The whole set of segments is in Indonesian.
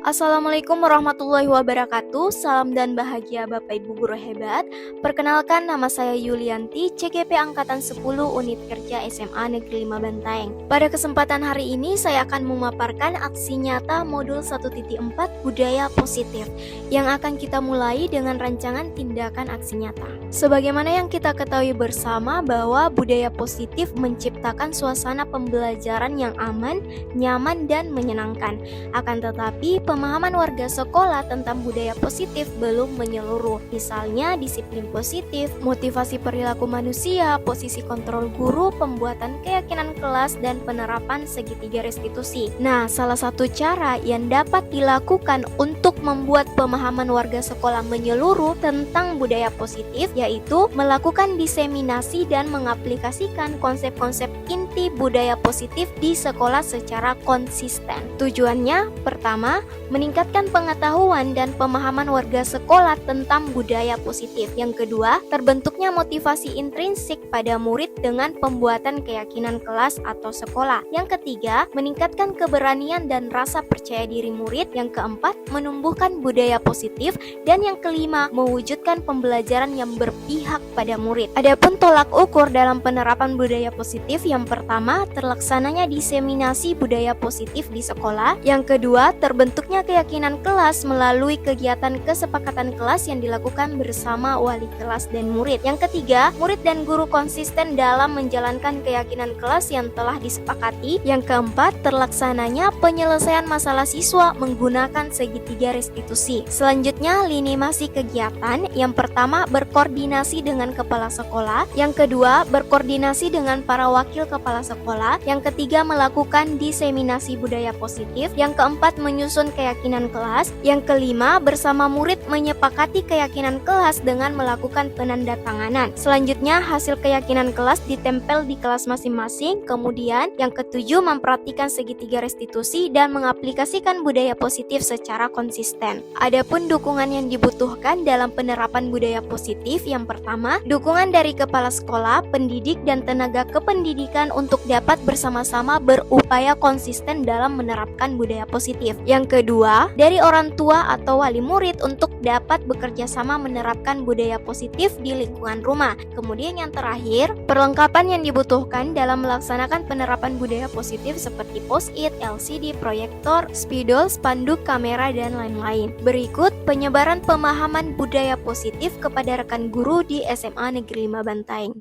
Assalamualaikum warahmatullahi wabarakatuh. Salam dan bahagia Bapak Ibu guru hebat. Perkenalkan, nama saya Yulianti, CGP Angkatan 10 Unit Kerja SMA Negeri 5 Bantaeng. Pada kesempatan hari ini saya akan memaparkan aksi nyata modul 1.4 Budaya Positif yang akan kita mulai dengan rancangan tindakan aksi nyata. Sebagaimana yang kita ketahui bersama bahwa budaya positif menciptakan suasana pembelajaran yang aman, nyaman, dan menyenangkan. Akan tetapi, pemahaman warga sekolah tentang budaya positif belum menyeluruh. Misalnya disiplin positif, motivasi perilaku manusia, posisi kontrol guru, pembuatan keyakinan kelas, dan penerapan segitiga restitusi. Nah, salah satu cara yang dapat dilakukan untuk membuat pemahaman warga sekolah menyeluruh tentang budaya positif yaitu melakukan diseminasi dan mengaplikasikan konsep-konsep inti budaya positif di sekolah secara konsisten. Tujuannya, pertama, meningkatkan pengetahuan dan pemahaman warga sekolah tentang budaya positif. Yang kedua, terbentuknya motivasi intrinsik pada murid dengan pembuatan keyakinan kelas atau sekolah. Yang ketiga, meningkatkan keberanian dan rasa percaya diri murid. Yang keempat, menumbuhkan budaya positif. Dan yang kelima, mewujudkan pembelajaran yang berpihak pada murid. Adapun tolak ukur dalam penerapan budaya positif, yang pertama, terlaksananya diseminasi budaya positif di sekolah. Yang kedua, terbentuknya keyakinan kelas melalui kegiatan kesepakatan kelas yang dilakukan bersama wali kelas dan murid. Yang ketiga, murid dan guru konsisten dalam menjalankan keyakinan kelas yang telah disepakati. Yang keempat, terlaksananya penyelesaian masalah siswa menggunakan segitiga restitusi. Selanjutnya, lini masa kegiatan. Yang pertama, berkoordinasi dengan kepala sekolah. Yang kedua, berkoordinasi dengan para wakil kepala sekolah. Yang ketiga, melakukan diseminasi budaya positif. Yang keempat, menyusun keyakinan kelas. Yang kelima, bersama murid menyepakati keyakinan kelas dengan melakukan penandatanganan. Selanjutnya, hasil keyakinan kelas ditempel di kelas masing-masing. Kemudian, yang ketujuh, memperhatikan segitiga restitusi dan mengaplikasikan budaya positif secara konsisten. Adapun dukungan yang dibutuhkan dalam penerapan budaya positif, yang pertama, dukungan dari kepala sekolah, pendidik, dan tenaga kependidikan untuk dapat bersama-sama berupaya konsisten dalam menerapkan budaya positif. Yang kedua, dari orang tua atau wali murid untuk dapat bekerja sama menerapkan budaya positif di lingkungan rumah. Kemudian yang terakhir, perlengkapan yang dibutuhkan dalam melaksanakan penerapan budaya positif seperti post-it, LCD, proyektor, spidol, spanduk, kamera, dan lain-lain. Berikut penyebaran pemahaman budaya positif kepada rekan guru di SMA Negeri 5 Bantaeng.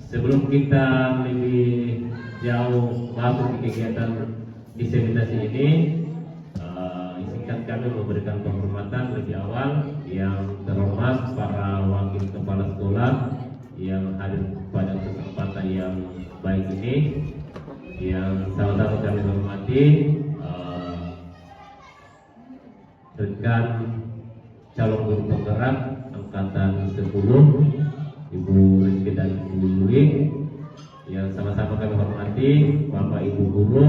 Sebelum kita lebih jauh masuk ke kegiatan diseminasi ini, izinkan kami memberikan penghormatan lebih awal yang terhormat para wakil kepala sekolah yang hadir pada kesempatan yang baik ini. Yang sama-sama kami hormati rekan calon guru penggerak angkatan 10, Ibu Rizky dan Ibu Yuli. Yang sama-sama kami hormati Bapak Ibu guru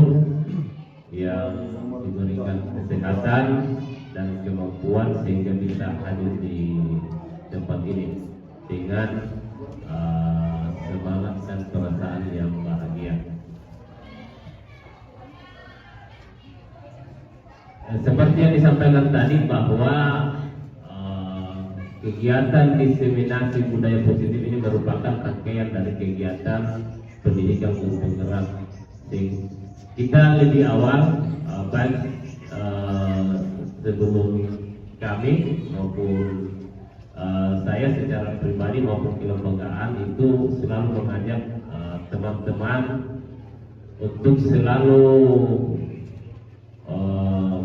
yang diberikan kesehatan dan kemampuan sehingga bisa hadir di tempat ini dengan semangat dan perasaan yang bahagia. Seperti yang disampaikan tadi bahwa kegiatan diseminasi budaya positif ini merupakan rangkaian dari kegiatan pendidikan guru penggerak. Kita lebih awal baik sebelum kami maupun saya secara pribadi maupun kelembagaan itu selalu mengajak teman-teman untuk selalu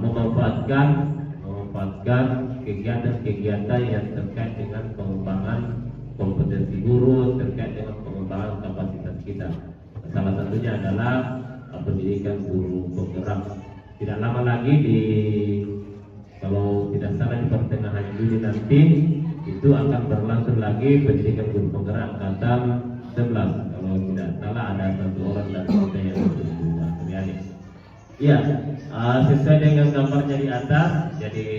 memanfaatkan kegiatan-kegiatan yang terkait dengan pengembangan kompetensi guru, terkait dengan pengembangan kapasitas kita. Salah satunya adalah pendidikan guru penggerak. Tidak lama lagi kalau tidak salah di pertengahan Juli nanti itu akan berlangsung lagi pendidikan guru penggerak angkatan 11. Kalau tidak salah ada satu orang dari kita yang terlihat. Ya, sesuai dengan gambarnya di atas, jadi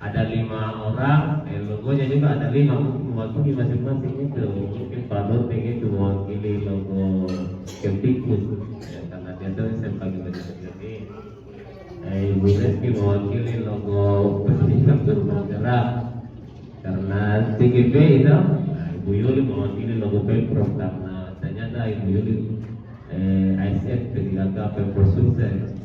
ada 5 orang, logonya juga ada 5 mewakili masing-masing itu. Mungkin Pak Nur pengen itu mewakili logo Kemdikbud, ya, karena dia itu saya bagi jadi Ibu Rizky mewakili logo pendidikan bergerak karena TGP itu Ibu Yuli mewakili logo Pemprov karena ternyata Ibu Yuli ASF P3K Pemprov Sukses.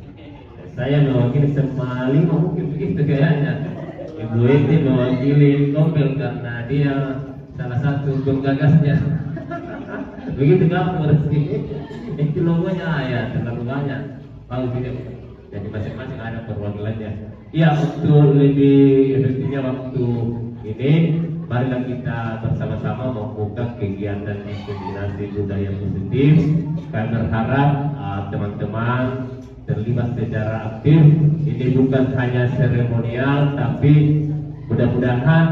Saya mewakili semua 5 mungkin begitu kayaknya. Ibu Eti mewakili Nobel karena dia salah satu penggagasnya. Begitu kamu resmi. Itu logonya ya terlalu banyak. Bagus tidak. Jadi masing-masing ada perwakilannya. Ya, untuk lebih efektifnya waktu ini, marilah kita bersama-sama membuka kegiatan diseminasi budaya positif. Kami berharap teman-teman terlibat secara aktif. Ini bukan hanya seremonial, tapi mudah-mudahan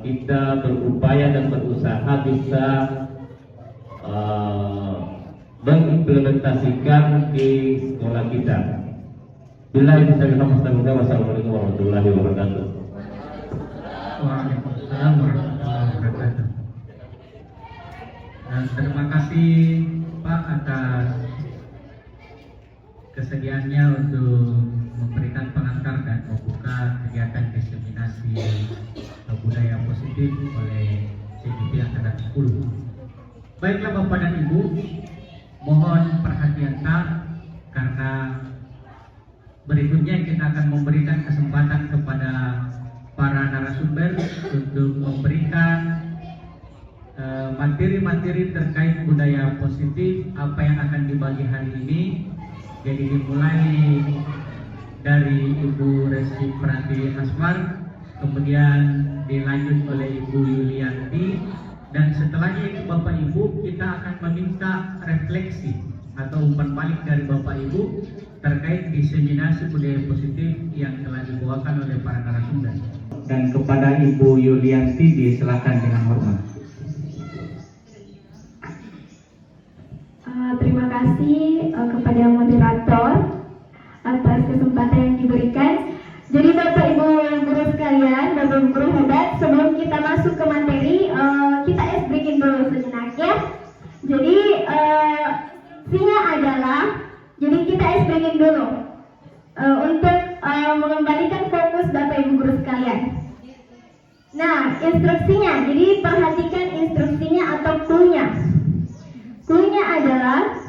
kita berupaya dan berusaha bisa mengimplementasikan di sekolah kita. Bila bisa kita wassalamualaikum warahmatullahi wabarakatuh. Waalaikumsalam warahmatullahi wabarakatuh. Dan terima kasih Pak atas kesediaannya untuk memberikan pengantar dan membuka kegiatan diseminasi budaya positif oleh CGP Angkatan 10. Baiklah Bapak dan Ibu, mohon perhatian karena berikutnya kita akan memberikan kesempatan kepada para narasumber untuk memberikan materi-materi terkait budaya positif apa yang akan dibagi hari ini. Jadi dimulai dari Ibu Resti Prati Asmar, kemudian dilanjut oleh Ibu Yulianti, dan setelahnya itu Bapak Ibu kita akan meminta refleksi atau umpan balik dari Bapak Ibu terkait diseminasi budaya positif yang telah dibawakan oleh para narasumber. Dan kepada Ibu Yulianti disilakan dengan hormat. Terima kasih kepada moderator atas kesempatan yang diberikan. Jadi Bapak Ibu guru sekalian, Bapak Ibu guru hebat, sebelum kita masuk ke materi, kita breaking dulu sejenak ya. Jadi intinya adalah, jadi kita breaking dulu untuk mengembalikan fokus Bapak Ibu guru sekalian. Nah, instruksinya, jadi perhatikan instruksinya atau clue-nya. Clue-nya adalah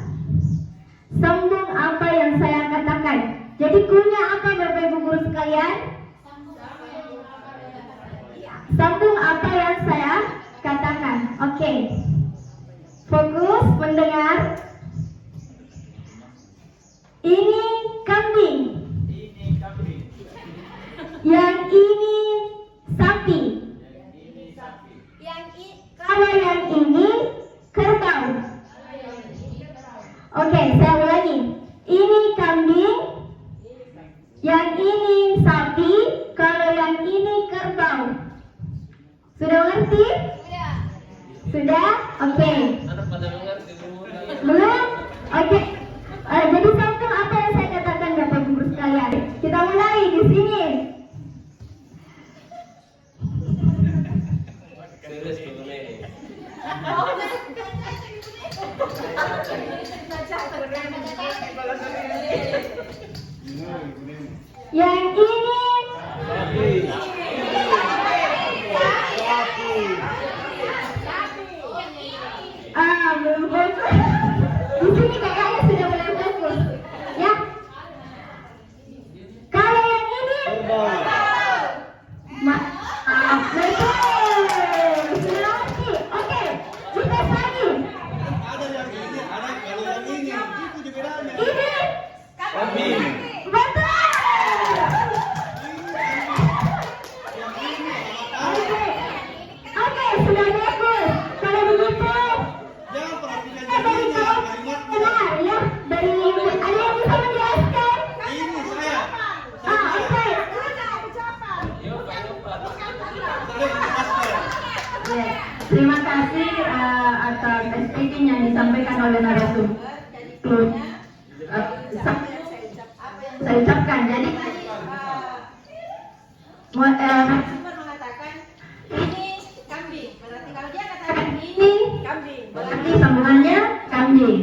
sambung apa yang saya katakan. Jadi clue-nya apa Bapak Ibu guru sekalian? Sambung apa yang saya katakan. Oke. Fokus mendengar. Ini kambing. Yang ini sapi. Kalau yang ini kerbau. Oke, saya ulangi. Ini kambing, yang ini sapi, kalau yang ini kerbau. Sudah mengerti? Sudah? Oke. Belum? Oke. Jadi sambung apa yang saya katakan Bapak Ibu sekalian. Kita mulai di sini. Yang ini belum fokus. Di sini kayaknya sudah mulai fokus. Ya. Kalau yang ini betul. Sudah ngerti. Oke. Dites lagi. Ada yang ini, ada kalau yang ini itu juga ada. Ini Kambing. betul. Oke, sudah bagus. Kalau begitu, Jangan perhatikan dari jadinya benar kalimatnya. ya. Dari ada yang bisa menjelaskan? Ini saya. Oke. Ya, terima kasih atas speaking yang disampaikan oleh narasumber. Saya ucapkan. Jadi mengatakan ini kambing, berarti kalau dia katakan ini kambing, berarti sambungannya kambing.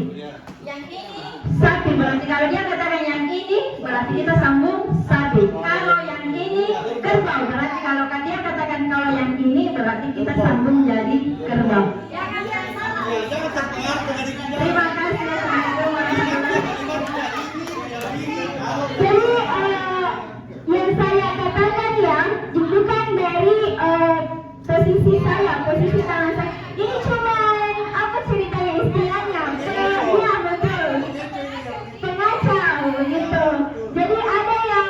yang ini Sapi, berarti kalau dia katakan yang ini berarti kita sambung sapi. berarti kita sambung jadi kerbau. Ya, jangan terpengaruh dengan itu. Terima kasih. Assalamualaikum warahmatullahi wabarakatuh. Jadi yang saya katakan ya, bukan dari posisi saya, posisi tangan saya. Ini cuma apa ceritanya istilahnya? Iya betul. Pengacau gitu. Jadi ada yang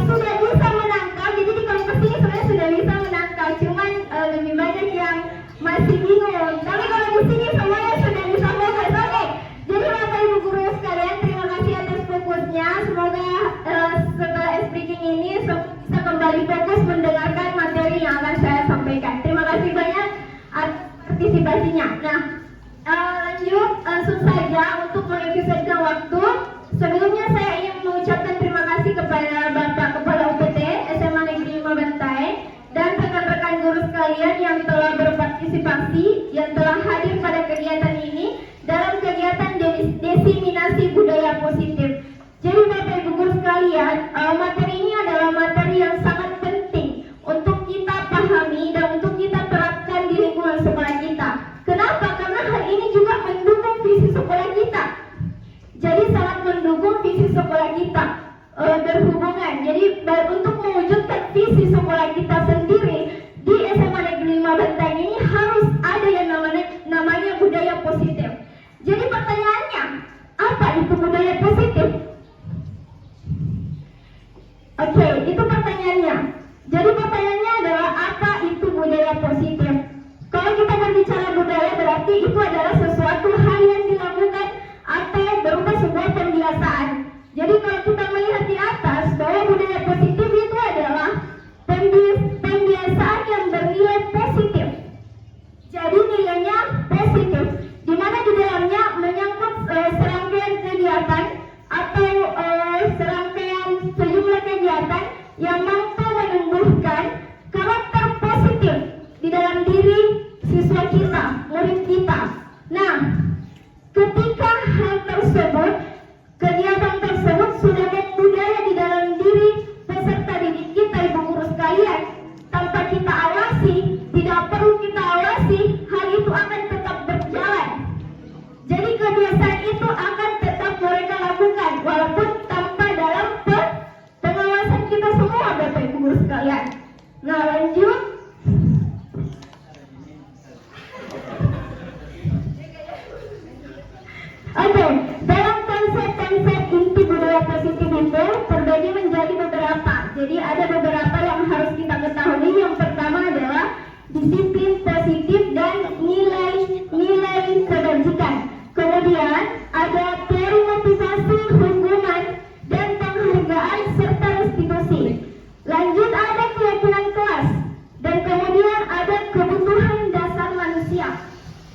sudah bisa menangkal. Jadi di kampus ini sebenarnya sudah bisa menangkal. Cuman lebih banyak yang masih bingung. Tapi kalau di sini semuanya sudah bisa fokus. Oke. Jadi Bapak Ibu guru sekalian, terima kasih atas fokusnya. Semoga setelah speaking ini bisa kembali fokus mendengarkan materi yang akan saya sampaikan. Terima kasih banyak atas partisipasinya. Nah, lanjut langsung saja untuk mengefisienkan waktu. Sebelumnya saya ingin mengucapkan terima kasih kepada Bapak Kepala UPT SMA Negeri 5 Bantaeng dan rekan-rekan guru sekalian yang telah berpartisipasi, yang telah hadir pada kegiatan ini dalam kegiatan diseminasi budaya positif. Jadi Bapak Ibu guru sekalian, materi ini adalah materi yang sangat penting untuk kita pahami dan untuk kita terapkan di lingkungan sekolah kita. Kenapa? Karena hal ini juga mendukung visi sekolah kita. Jadi sangat mendukung visi sekolah kita berhubungan. Jadi untuk mewujudkan visi sekolah kita sendiri di SMA Negeri 5 Bantaeng ini harus ada yang namanya budaya positif. Jadi pertanyaannya, apa itu budaya positif? Oke, itu pertanyaannya. Jadi pertanyaannya adalah apa itu budaya positif? Kalau kita berbicara budaya berarti itu adalah sesuatu hal yang dilakukan atau berupa sebuah pembiasaan. Jadi kalau kita melihat di atas bahwa budaya positif itu adalah pembiasaan yang bernilai positif. Jadi nilainya positif, di mana di dalamnya menyangkut serangkaian kegiatan atau serangkaian sejumlah kegiatan yang mampu menumbuhkan karakter positif di dalam diri siswa kita, murid kita. Nah, ketika hal tersebut, kegiatan tersebut sudah membudaya di dalam diri peserta didik kita, ibu guru sekalian, tanpa kita awasi, tidak perlu kita awasi, hal itu akan tetap berjalan. Jadi kebiasaan itu akan tetap mereka lakukan walaupun tanpa dalam pengawasan kita semua, Bapak Ibu guru sekalian. Nah, lanjut. Oke, dalam konsep-konsep inti budaya positif itu terbagi menjadi beberapa. Jadi ada beberapa yang harus kita ketahui. Yang pertama adalah disiplin positif dan nilai kebajikan. Kemudian ada teori motivasi, hukuman, dan penghargaan serta restitusi. Lanjut ada keyakinan kelas. Dan kemudian ada kebutuhan dasar manusia.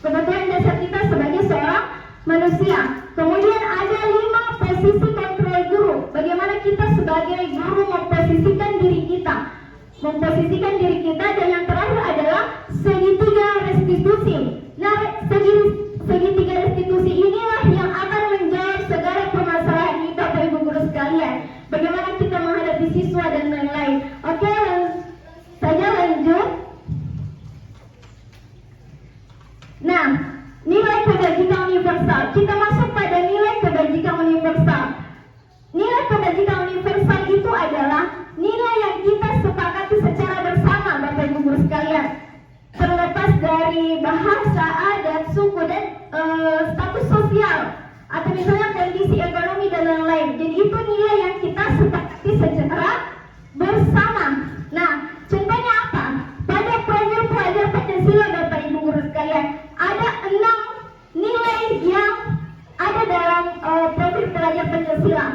Kebutuhan dasar kita sebagai seorang manusia. Kemudian ada 5 posisi kontrol guru. Bagaimana kita sebagai guru memposisikan diri kita. Dan yang terakhir adalah segitiga restitusi. Nah, segitiga restitusi inilah yang akan menjawab segala permasalahan ini, Bapak Ibu guru sekalian. Bagaimana kita menghadapi siswa dan lain-lain. Oke, saja lanjut. Nah, nilai kebajikan universal. Kita masuk pada nilai kebajikan universal. Nilai kebajikan universal itu adalah nilai yang kita sepakati secara bersama, Bapak Ibu guru sekalian. Terlepas dari bahasa, adat, suku, dan status sosial, atau misalnya kondisi ekonomi dan lain-lain. Jadi itu nilai yang kita sepakati secara bersama. Nah, contohnya apa? Pada program pelajar Pancasila, Bapak Ibu guru sekalian, ada 6 nilai yang ada dalam profil pelajar Pancasila.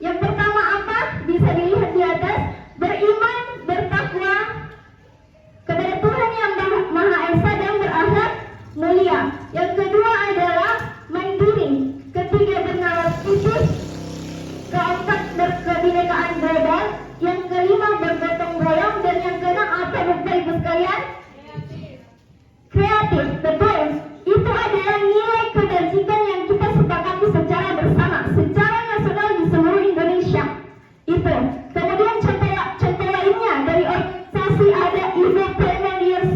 Yang pertama apa? Bisa dilihat di atas. Beriman, bertakwa kepada Tuhan yang Maha Esa dan berakhlak mulia. Yang kedua adalah mandiri. Ketiga, bernalar khusus. Keempat, berkebinekaan global. Yang kelima, bergotong royong. Dan yang keenam apa, Bapak Ibu sekalian? Kreatif, betul. Itu adalah nilai kebajikan yang kita sepakati secara bersama, secara nasional di seluruh Indonesia. Itu. Kemudian contoh lainnya dari organisasi ada Ibu Pioneers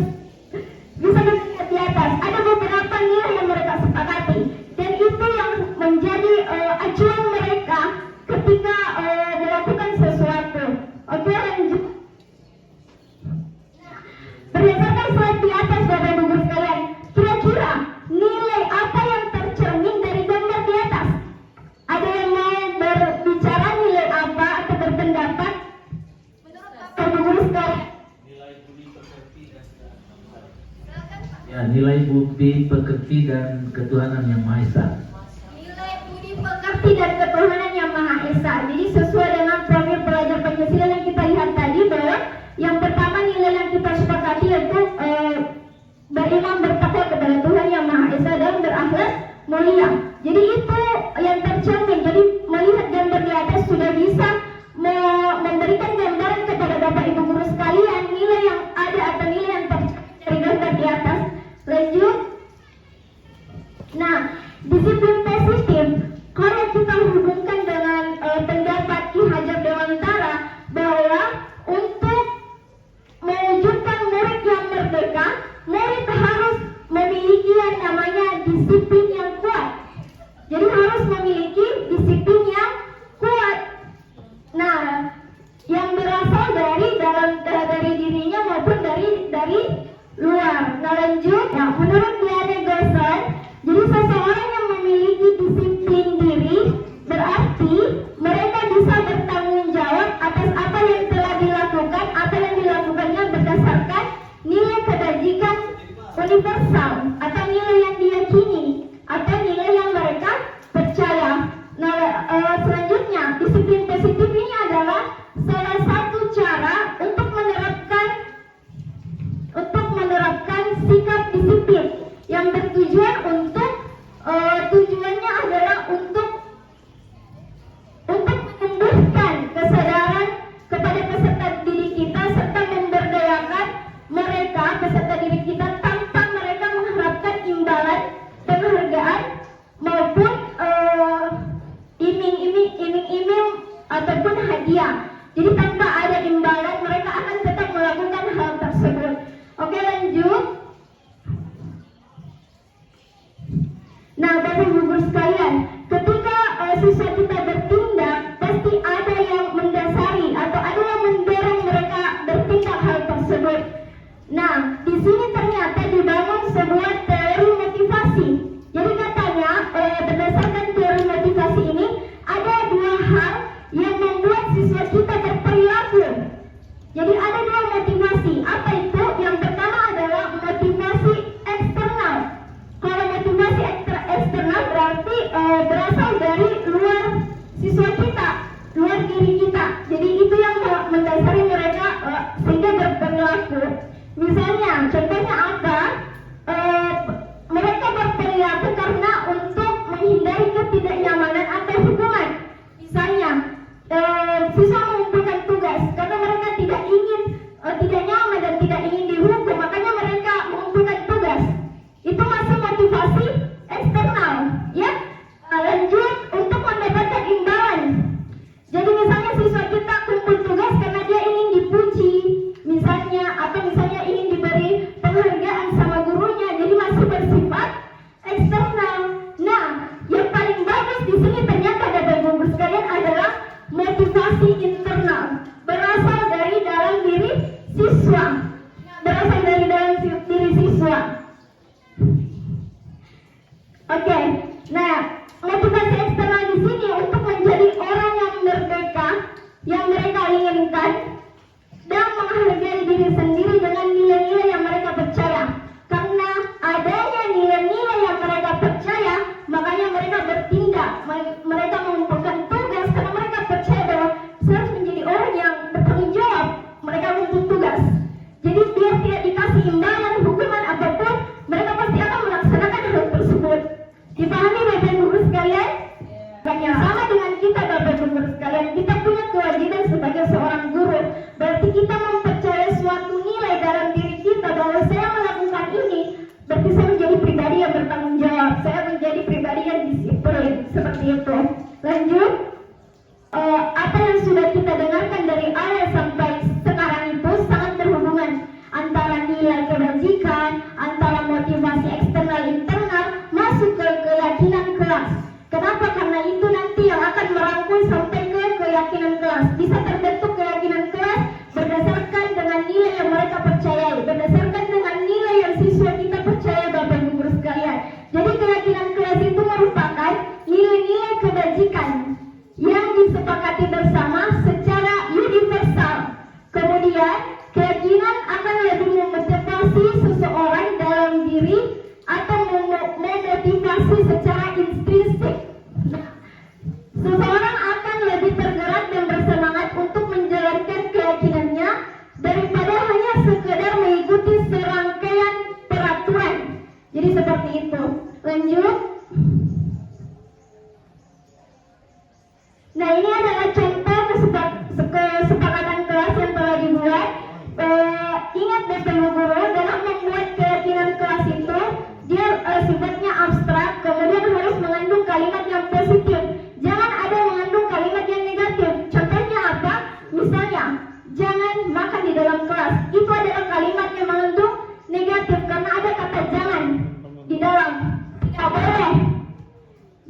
budi pekerti dan ketuhanan yang Maha Esa. Nilai budi pekerti dan ketuhanan yang Maha Esa. Jadi sesuai dengan profil pelajar Pancasila yang kita lihat tadi, bahwa yang pertama nilai yang kita sepakati yaitu beriman bertakwa kepada Tuhan yang Maha Esa dan berakhlak mulia. Jadi itu yang tercermin. Jadi melihat gambar di atas sudah bisa memberikan gambaran kepada Bapak Ibu guru sekalian nilai yang ada atau nilai yang tercermin dari gambar di atas. Lanjut. Nah, disiplin positif kalau kita hubungkan dengan pendapat Ki Hajar Dewantara bahwa untuk mewujudkan murid yang merdeka, murid harus memiliki yang namanya disiplin yang kuat. Jadi harus memiliki disiplin yang kuat. Nah, yang berasal dari dirinya maupun dari luar. Nah, lanjut. Nah, menurut Diane Gosson, jadi seseorang yang memiliki disiplin diri berarti mereka bisa bertanggung jawab atas apa yang telah dilakukan, apa yang dilakukannya berdasarkan nilai kebajikan universal atau nilai yang diyakini atau nilai yang mereka percaya. Nah, selanjutnya disiplin positif ini adalah salah satu cara untuk menerapkan sikap disiplin yang bertujuan untuk tujuannya adalah untuk menumbuhkan kesadaran kepada peserta didik kita serta memberdayakan mereka peserta didik kita tanpa mereka mengharapkan imbalan, penghargaan maupun iming-iming ataupun hadiah. Jadi tanpa ada imbalan mereka akan tetap melakukan hal tersebut. Oke, lanjut. Nah, Bapak Ibu guru sekalian, ketika siswa kita bertindak, pasti ada yang mendasari atau ada yang mendorong mereka bertindak hal tersebut. Nah, di sini ternyata dibangun sebuah teori motivasi. Jadi katanya berdasarkan teori motivasi ini ada dua hal yang membuat siswa kita berperilaku. Jadi ada dua motivasi. Apa itu? Yang pertama adalah motivasi eksternal. Kalau motivasi eksternal berarti berasal dari luar siswa kita, luar diri kita. Jadi itu yang mendasari mereka sehingga berperilaku. Misalnya, contohnya apa? Mereka berperilaku karena untuk menghindari ketidaknyamanan atau hukuman. Misalnya, siswa mengumpulkan tugas karena mereka tidak nyaman dan tidak ingin dihukum, makanya mereka mengumpulkan tugas. Itu masih motivasi eksternal, ya. Lanjut, untuk mendapatkan imbalan. Jadi misalnya siswa kita kumpul tugas karena dia ingin dipuji, misalnya, atau misalnya ingin diberi penghargaan sama gurunya. Jadi masih bersifat eksternal. Nah, yang paling bagus di sini ternyata Bapak Ibu guru sekalian adalah motivasi internal, berasal dari dalam diri siswa. Oke, nah motivasi eksternal di sini untuk menjadi orang yang merdeka, yang mereka inginkan, dan menghargai diri sendiri dengan nilai-nilai yang mereka percaya. Karena adanya nilai-nilai yang mereka percaya, makanya mereka bertindak, mereka mengumpulkan tugas karena mereka percaya bahwa saya harus menjadi orang yang bertanggung jawab. Mereka menuntut tugas. Jadi biar tidak dikasih imbalan, hukuman apapun, mereka pasti akan melaksanakan hal tersebut. Dipahami Bapak Ibu guru sekalian? Sama dengan kita Bapak Ibu guru sekalian, kita punya kewajiban sebagai seorang guru. Berarti kita mempercayai suatu nilai dalam diri kita bahwa saya melakukan ini, berarti saya menjadi pribadi yang bertanggung jawab, saya menjadi pribadi yang disiplin, seperti itu. Lanjut, apa yang sudah kita dengarkan dari awal sampai sekarang itu sangat berhubungan antara nilai kebajikan, antara motivasi eksternal internal masuk ke keyakinan kelas. Kenapa? Karena itu nanti yang akan merangkul sampai ke keyakinan kelas. Bisa terbentuk keyakinan kelas berdasarkan dengan nilai yang mereka percayai, berdasarkan dengan nilai yang siswa kita percaya Bapak Ibu guru sekalian. Jadi keyakinan kelas itu merupakan nilai-nilai kebajikan yang disepakati bersama secara universal. Kemudian keyakinan akan lebih memotivasi seseorang dalam diri atau Nah, ini adalah contoh kesepakatan kelas yang telah dibuat. Ingat Bapak Ibu Guru, dalam membuat keyakinan kelas itu dia sifatnya abstrak, kemudian harus mengandung kalimat yang positif. Jangan ada mengandung kalimat yang negatif. Contohnya apa? Misalnya, jangan makan di dalam kelas. Itu adalah kalimat yang mengandung negatif karena ada kata jangan di dalam. Tidak boleh.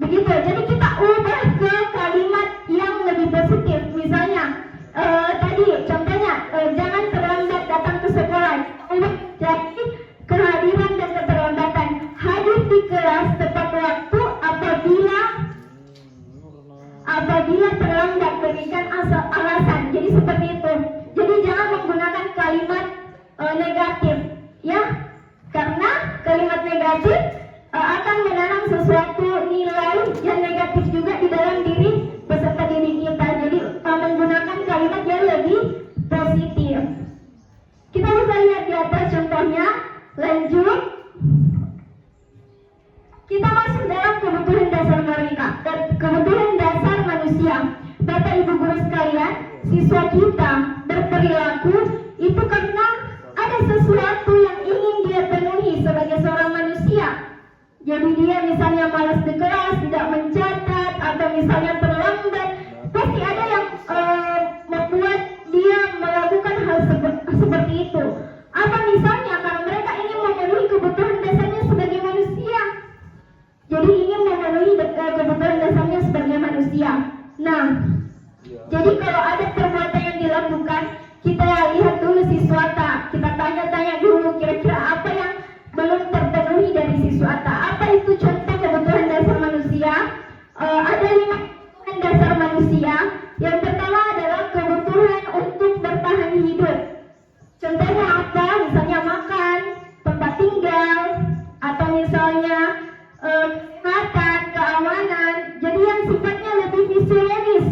Begitu. Jadi kita ubah ke kalimat yang lebih positif. Misalnya, tadi contohnya jangan terlambat datang ke sekolah. Jadi kehadiran dan keterlambatan. Hadir di kelas tepat waktu apabila terlambat, berikan alasan. Jadi seperti itu. Jadi jangan menggunakan kalimat negatif, ya, karena kalimat negatif akan menanam sesuatu nilai yang negatif juga di dalam diri peserta diri kita. Jadi menggunakan kalimat yang lebih positif. Kita bisa lihat di atas contohnya. Lanjut. Kita masuk dalam kebutuhan dasar mereka, kebutuhan dasar manusia. Bapak Ibu Guru sekalian, siswa kita berperilaku itu karena ada sesuatu yang ingin dia penuhi sebagai seorang manusia. Jadi dia misalnya malas di kelas, tidak mencatat, atau misalnya terlambat, pasti ada yang membuat dia melakukan hal seperti itu. Apa misalnya karena mereka ingin memenuhi kebutuhan dasarnya sebagai manusia. Jadi ingin memenuhi kebutuhan dasarnya sebagai manusia. Nah, jadi kalau ada perbuatan yang dilakukan, kita lihat dulu siswata. Kita tanya-tanya dulu kira-kira apa yang belum terpenuhi dari siswata. Apa itu contoh kebutuhan dasar manusia? Ada 5 kebutuhan dasar manusia. Yang pertama adalah kebutuhan untuk bertahan hidup. Contohnya apa? Misalnya makan, tempat tinggal, atau misalnya kesehatan, keamanan. Jadi yang sifatnya lebih fisiologis.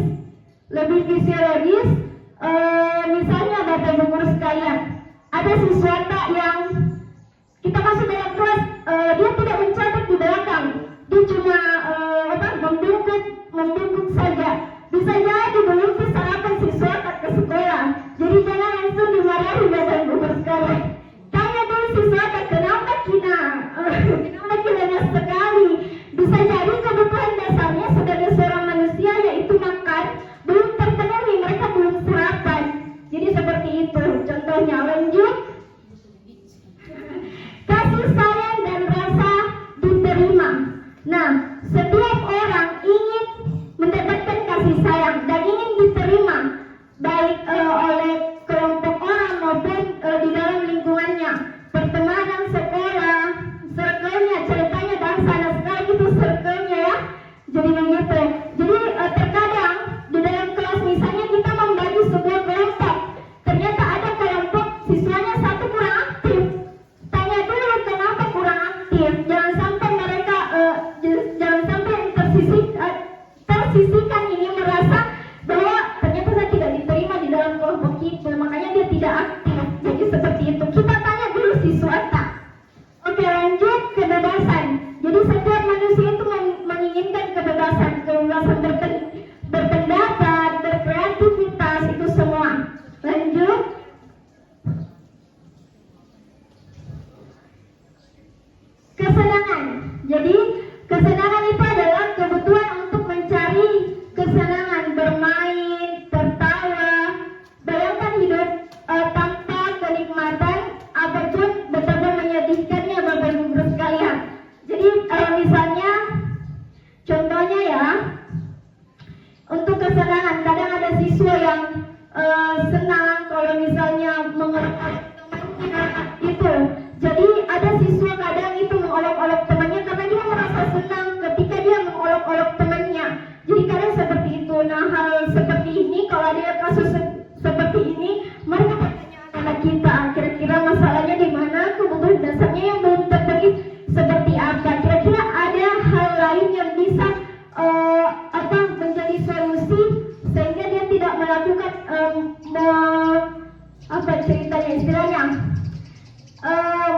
Misalnya Bapak Ibu Guru sekalian, ada siswata yang kita masuk dalam kelas, dia tidak mencatat di belakang, dia cuma membungkuk saja. Bisa jadi belum sarapan siswata ke sekolah. Jadi jangan langsung dimarahi Bapak Ibu Guru sekalian. Tanya dulu siswata, kenapa kiranya sekali. Bisa jadi kebutuhan dasarnya sebagai seorang manusia yaitu makan belum terpenuhi, mereka belum sarapan. Jadi seperti itu contohnya. Lanjut. Kasih sayang dan rasa diterima. Nah, setiap orang ingin mendapatkan kasih sayang dan ingin diterima baik oleh kelompok orang maupun di dalam lingkungannya, pertemanan, sekolah, circle-nya, ceritanya bahasa sekali itu circle-nya, ya. Jadi begitu. Jadi terkadang di dalam kelas misalnya kita membagi sebuah kelompok, ternyata ada kelompok siswanya satu kurang aktif. Tanya dulu kenapa kurang aktif. Jangan sampai mereka tersisihkan ini merasa bahwa ternyata saya tidak diterima di dalam kelompok itu, makanya dia tidak aktif. Jadi seperti itu. Kita tanya dulu siswata. Oke, lanjut. Kebebasan. Jadi setiap manusia itu menginginkan kebebasan berpendapat, berkreativitas, itu semua. Lanjut. Kesenangan. Jadi kesenangan itu adalah kebutuhan untuk mencari kesenangan, bermain, tertawa. Bayangkan hidup tanpa kenikmatan apapun betapa menyedihkannya Bapak Ibu Guru sekalian. Jadi misalnya contohnya ya, untuk kesenangan kadang ada siswa yang senang kalau misalnya mengolok-olok temannya itu. Jadi ada siswa kadang itu mengolok-olok temannya karena dia merasa senang ketika dia mengolok-olok temannya. Jadi kadang seperti itu. Nah, hal seperti ini kalau ada kasus seperti ini, mereka bertanya anak kita, kira-kira masalahnya di mana, kebutuhan dasarnya yang belum terpenuhi seperti apa. Kira-kira ada hal lain yang bisa menjadi solusi sehingga dia tidak melakukan istilahnya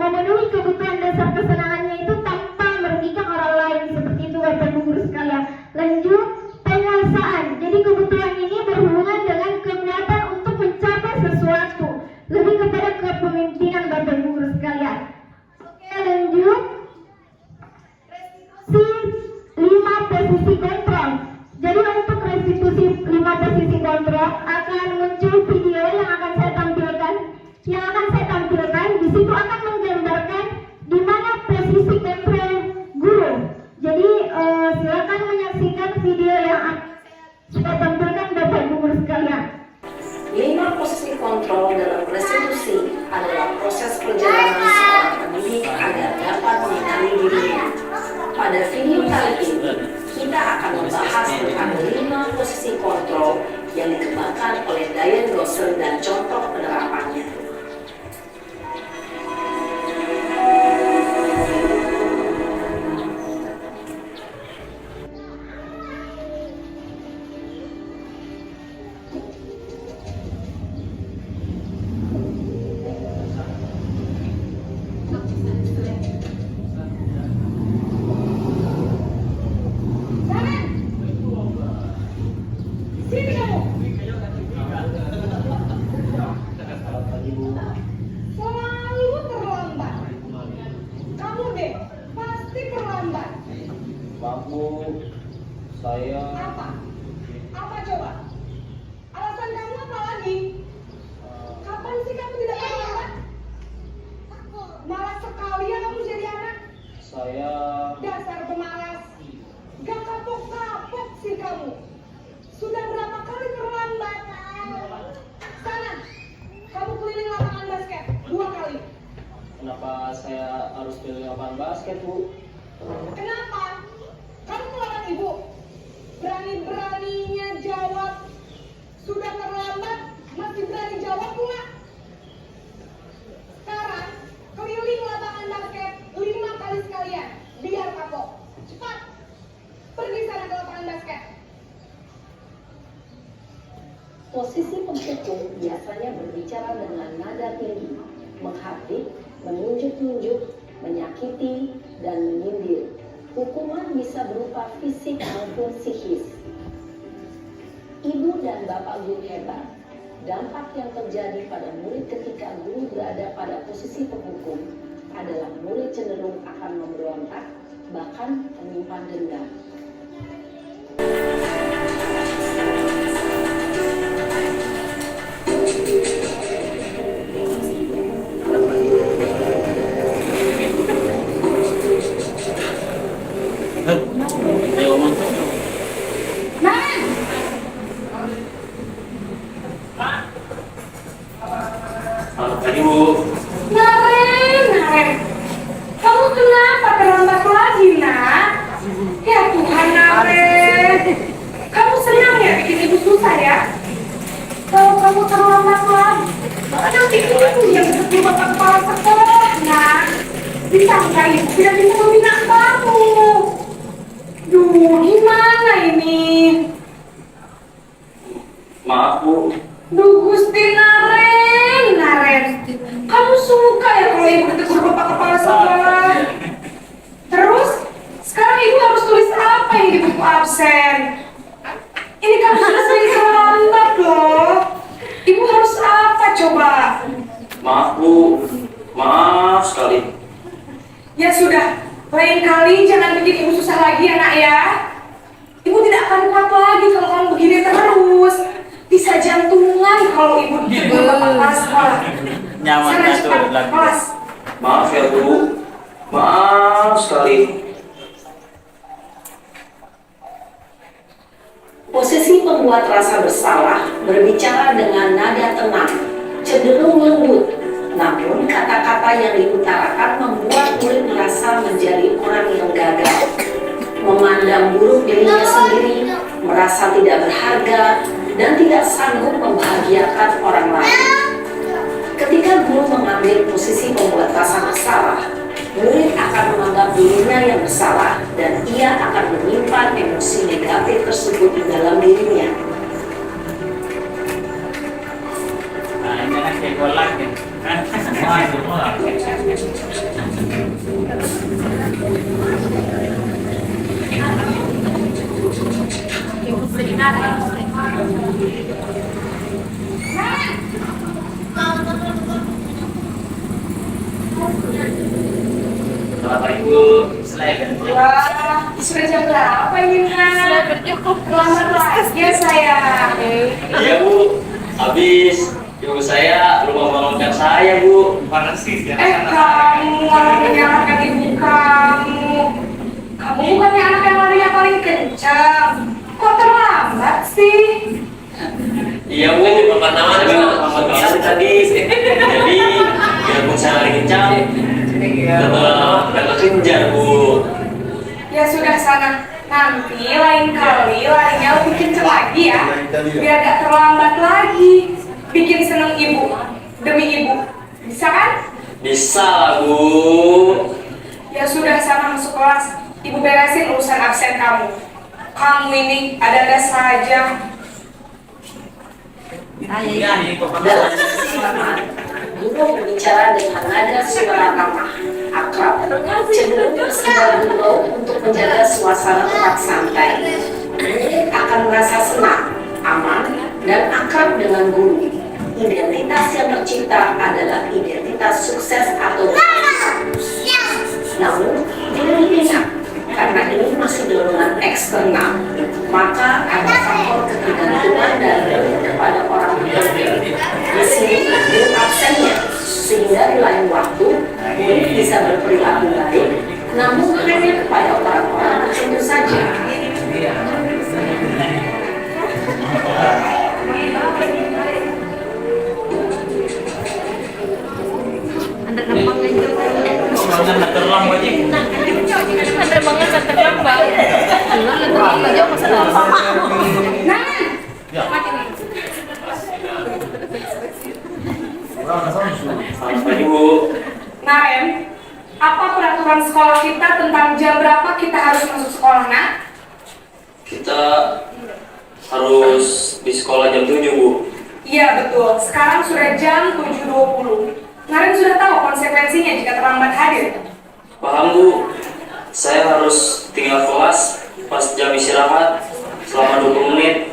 memenuhi kebutuhan dasar kesenangannya itu tanpa merugikan orang lain. Seperti itu Bapak Ibu Guru sekalian. Lanjut, penguasaan. Jadi posisi kontrol. Jadi untuk restitusi 5 posisi kontrol akan muncul video yang akan saya tampilkan. Di situ akan menggambarkan di mana posisi kontrol guru. Jadi silakan menyaksikan video yang akan saya tampilkan Bapak Ibu guru sekalian. 5 posisi kontrol dalam restitusi adalah proses perjalanan seorang pendidik agar dapat mengenali dirinya. Pada video kali ini, kita akan membahas tentang 5 posisi kontrol yang dikembangkan oleh Diane Gosser dan contoh penerapannya. Sini kamu. Selalu terlambat. Kamu deh, pasti terlambat. Maaf, saya Apa? Apa coba? Alasan kamu apa lagi? Kapan sih kamu tidak terlambat? Malas sekali ya kamu jadi anak. saya Dasar pemalas. Gak kapok-kapok sih kamu. Sudah berapa kali terlambat? Sana, kamu keliling lapangan basket 2 kali. kenapa saya harus pilih lapangan basket, Bu? Kenapa? Kamu melawan ibu. Berani-beraninya jawab. Sudah terlambat, masih berani jawab pula. Sekarang, keliling lapangan basket 5 kali sekalian. Biar kapok. Cepat. Pergi sana ke lapangan basket. Posisi penghukum biasanya berbicara dengan nada tinggi, menghardik, menunjuk-nunjuk, menyakiti, dan menyindir. Hukuman bisa berupa fisik maupun psikis. Ibu dan bapak guru hebat, dampak yang terjadi pada murid ketika guru berada pada posisi penghukum adalah murid cenderung akan memberontak, bahkan menyimpan dendam. Naren, kamu kenapa terlambat lagi, nak? Ya Tuhan, Naren, kamu senang ya bikin ibu susah ya? Kalau kamu terlambat lagi, nanti ibu yang seperti bapak kepala sekolah, nak. Disangka ibu tidak bisa membina kamu. Duh, gimana ini? Maaf, Bu. Duh, Gusti Naren, kamu suka ya kalau ibu ditegur bapak kepala sekolah? Terus, sekarang ibu harus tulis apa yang di buku absen? Ini kamu sudah sering terlambat loh. Ibu harus apa coba? Maaf, Bu. Maaf sekali. Ya sudah, lain kali jangan bikin ibu susah lagi ya nak ya. Ibu tidak akan kuat lagi kalau kamu begini terus. Bisa jantungan kalau ibu ditegur bapak kepala sekolah. Sana cepat, kelas. Maaf ya, Bu. Maaf sekali. Posisi pembuat rasa bersalah berbicara dengan nada tenang, cenderung lembut. Namun kata-kata yang diutarakan membuat murid merasa menjadi orang yang gagal, memandang buruk dirinya sendiri, merasa tidak berharga, dan tidak sanggup membahagiakan orang lain. Ketika guru mengambil posisi pembuat rasa bersalah, murid akan menganggap dirinya yang bersalah dan ia akan menyimpan emosi negatif tersebut di dalam dirinya. Nah, ini kan kayak golak ya. Wah, semua. Wah, sudah jam berapa ini, Nak? Selamat pagi ya sayang. Iya Bu, habis ibu saya lupa bangunkan saya Bu. Makasih ya. Kamu malah menyalahkan ibu kamu. Kamu bukannya anak yang larinya paling kencang. Kok terlambat sih? Iya Bu, pertama lambat banget tadi. Jadi biarpun saya lari kencang, tetap kejar Bu. Ya sudah sana. Nanti lain kali larinya lebih kencang lagi ya. Biar gak terlambat lagi. Bikin seneng ibu. Demi ibu. Bisa kan? Bisa lah Bu. Ya sudah sana masuk kelas. Ibu beresin urusan absen kamu. Kamu ini ada-ada saja. Dalam sesi lama, guru berbicara dengan nada suara ramah, akrab, cenderung bersebar gurau untuk menjaga suasana tetap santai. Murid akan merasa senang, aman, dan akrab dengan guru. Identitas yang tercipta adalah identitas sukses atau namun tidak ingat, karena ini masih dorongan eksternal, maka ada faktor ketergantungan dari kepada orang tertentu. Di sini ada absennya, sehingga di lain waktu murid bisa berperilaku baik, namun hanya kepada orang-orang tertentu saja. Selamat pagi Bu. Naren, apa peraturan sekolah kita tentang jam berapa kita harus masuk sekolah, nak? Kita harus di sekolah jam 7 Bu. Iya betul, sekarang sudah jam 7.20. Naren sudah tahu konsekuensinya jika terlambat hadir. Paham Bu. Saya harus tinggal kelas pas jam istirahat selama 20 menit.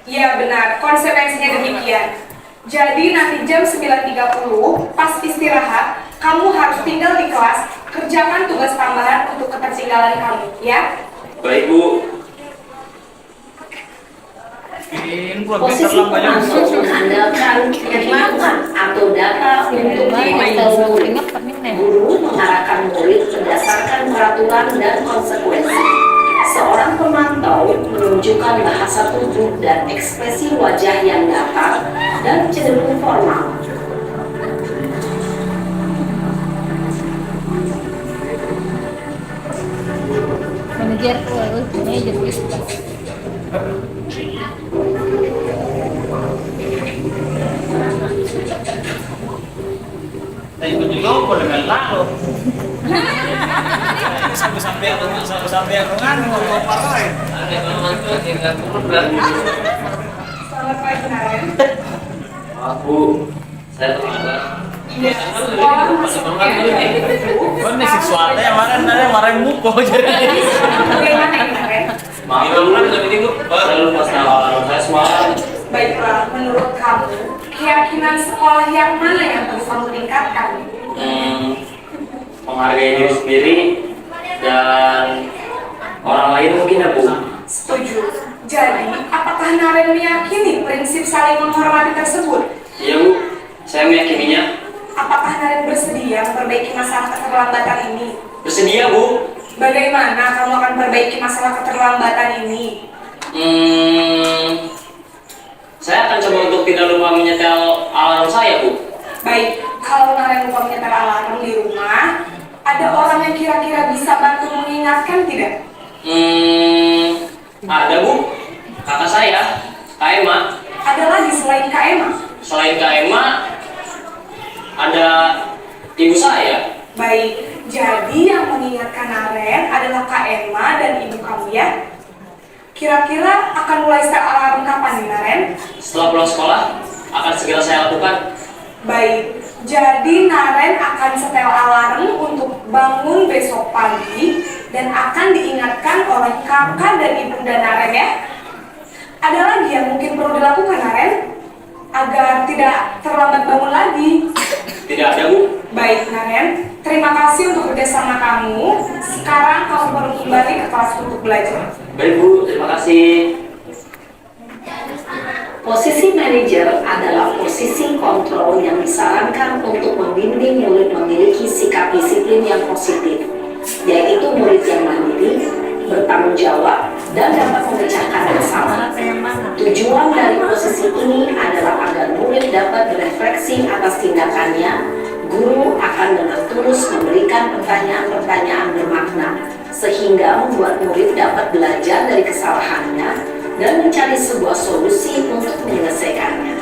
Iya benar, konsekuensinya demikian. Jadi nanti jam 9.30 pas istirahat, kamu harus tinggal di kelas, kerjakan tugas tambahan untuk ketertinggalan kamu, ya? Baik Bu. Posisi pemantau mengandalkan perhitungan atau data untuk memantau murid. Guru mengarahkan murid berdasarkan peraturan dan konsekuensi. Seorang pemantau menunjukkan bahasa tubuh dan ekspresi wajah yang datar dan cenderung formal. Selamat pagi, Naren. Maaf Bu, saya terlambat. Iya, sekolah masuknya jam 7. Sesuatu yang marah muko jadi. Bagaimana ini, Naren? Maaf Bu, saya lupa alarm saya semalam. Baiklah, menurut kamu, keyakinan sekolah yang mana yang perlu kamu tingkatkan? Menghargai diri sendiri dan orang lain mungkin ya Bu. Setuju. Jadi, apakah Naren meyakini prinsip saling menghormati tersebut? Iya Bu, saya meyakininya. Apakah Naren bersedia memperbaiki masalah keterlambatan ini? Bersedia Bu. Bagaimana kamu akan perbaiki masalah keterlambatan ini? Saya akan coba untuk tidak lupa menyetel alarm saya Bu. Baik, kalau Naren lupa menyetel alarm di rumah, ada orang yang kira-kira bisa bantu mengingatkan tidak? Ada Bu, kakak saya, Kak Emma. Ada lagi selain Kak Emma? Selain Kak Emma, ada ibu saya. Baik, jadi yang mengingatkan Naren adalah Kak Emma dan ibu kamu ya? Kira-kira akan mulai setel alarm kapan nih, Naren? Setelah pulang sekolah, akan segera saya lakukan. Baik, jadi Naren akan setel alarm untuk bangun besok pagi dan akan diingatkan oleh kakak dan ibunda Naren ya. Ada lagi yang mungkin perlu dilakukan, Naren? Agar tidak terlambat bangun lagi. Tidak ada Bu. Baik, Naren. Terima kasih untuk kerjasama kamu. Sekarang kamu perlu kembali ke kelas untuk belajar. Baik Bu, terima kasih. kasih. Posisi manajer adalah posisi kontrol yang disarankan untuk membimbing murid memiliki sikap disiplin yang positif, yaitu murid yang mandiri, bertanggung jawab, dan dapat memecahkan masalah. Tujuan dari posisi ini adalah agar murid dapat berefleksi atas tindakannya. Guru akan dengan tulus memberikan pertanyaan-pertanyaan bermakna, sehingga membuat murid dapat belajar dari kesalahannya dan mencari sebuah solusi untuk menyelesaikannya.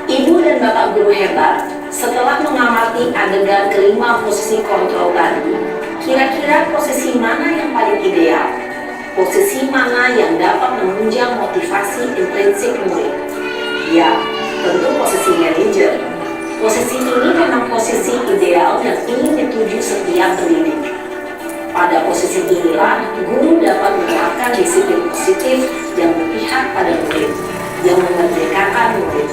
Ibu dan Bapak guru hebat, setelah mengamati adegan kelima posisi kontrol tadi, kira-kira posisi mana yang paling ideal? Posisi mana yang dapat menunjang motivasi intrinsik murid? Ya, tentu posisi manajer. Posisi ini memang posisi ideal yang ingin dituju setiap pendidik. Pada posisi inilah, guru dapat menerapkan disiplin positif yang berpihak pada murid, yang memerdekakan murid.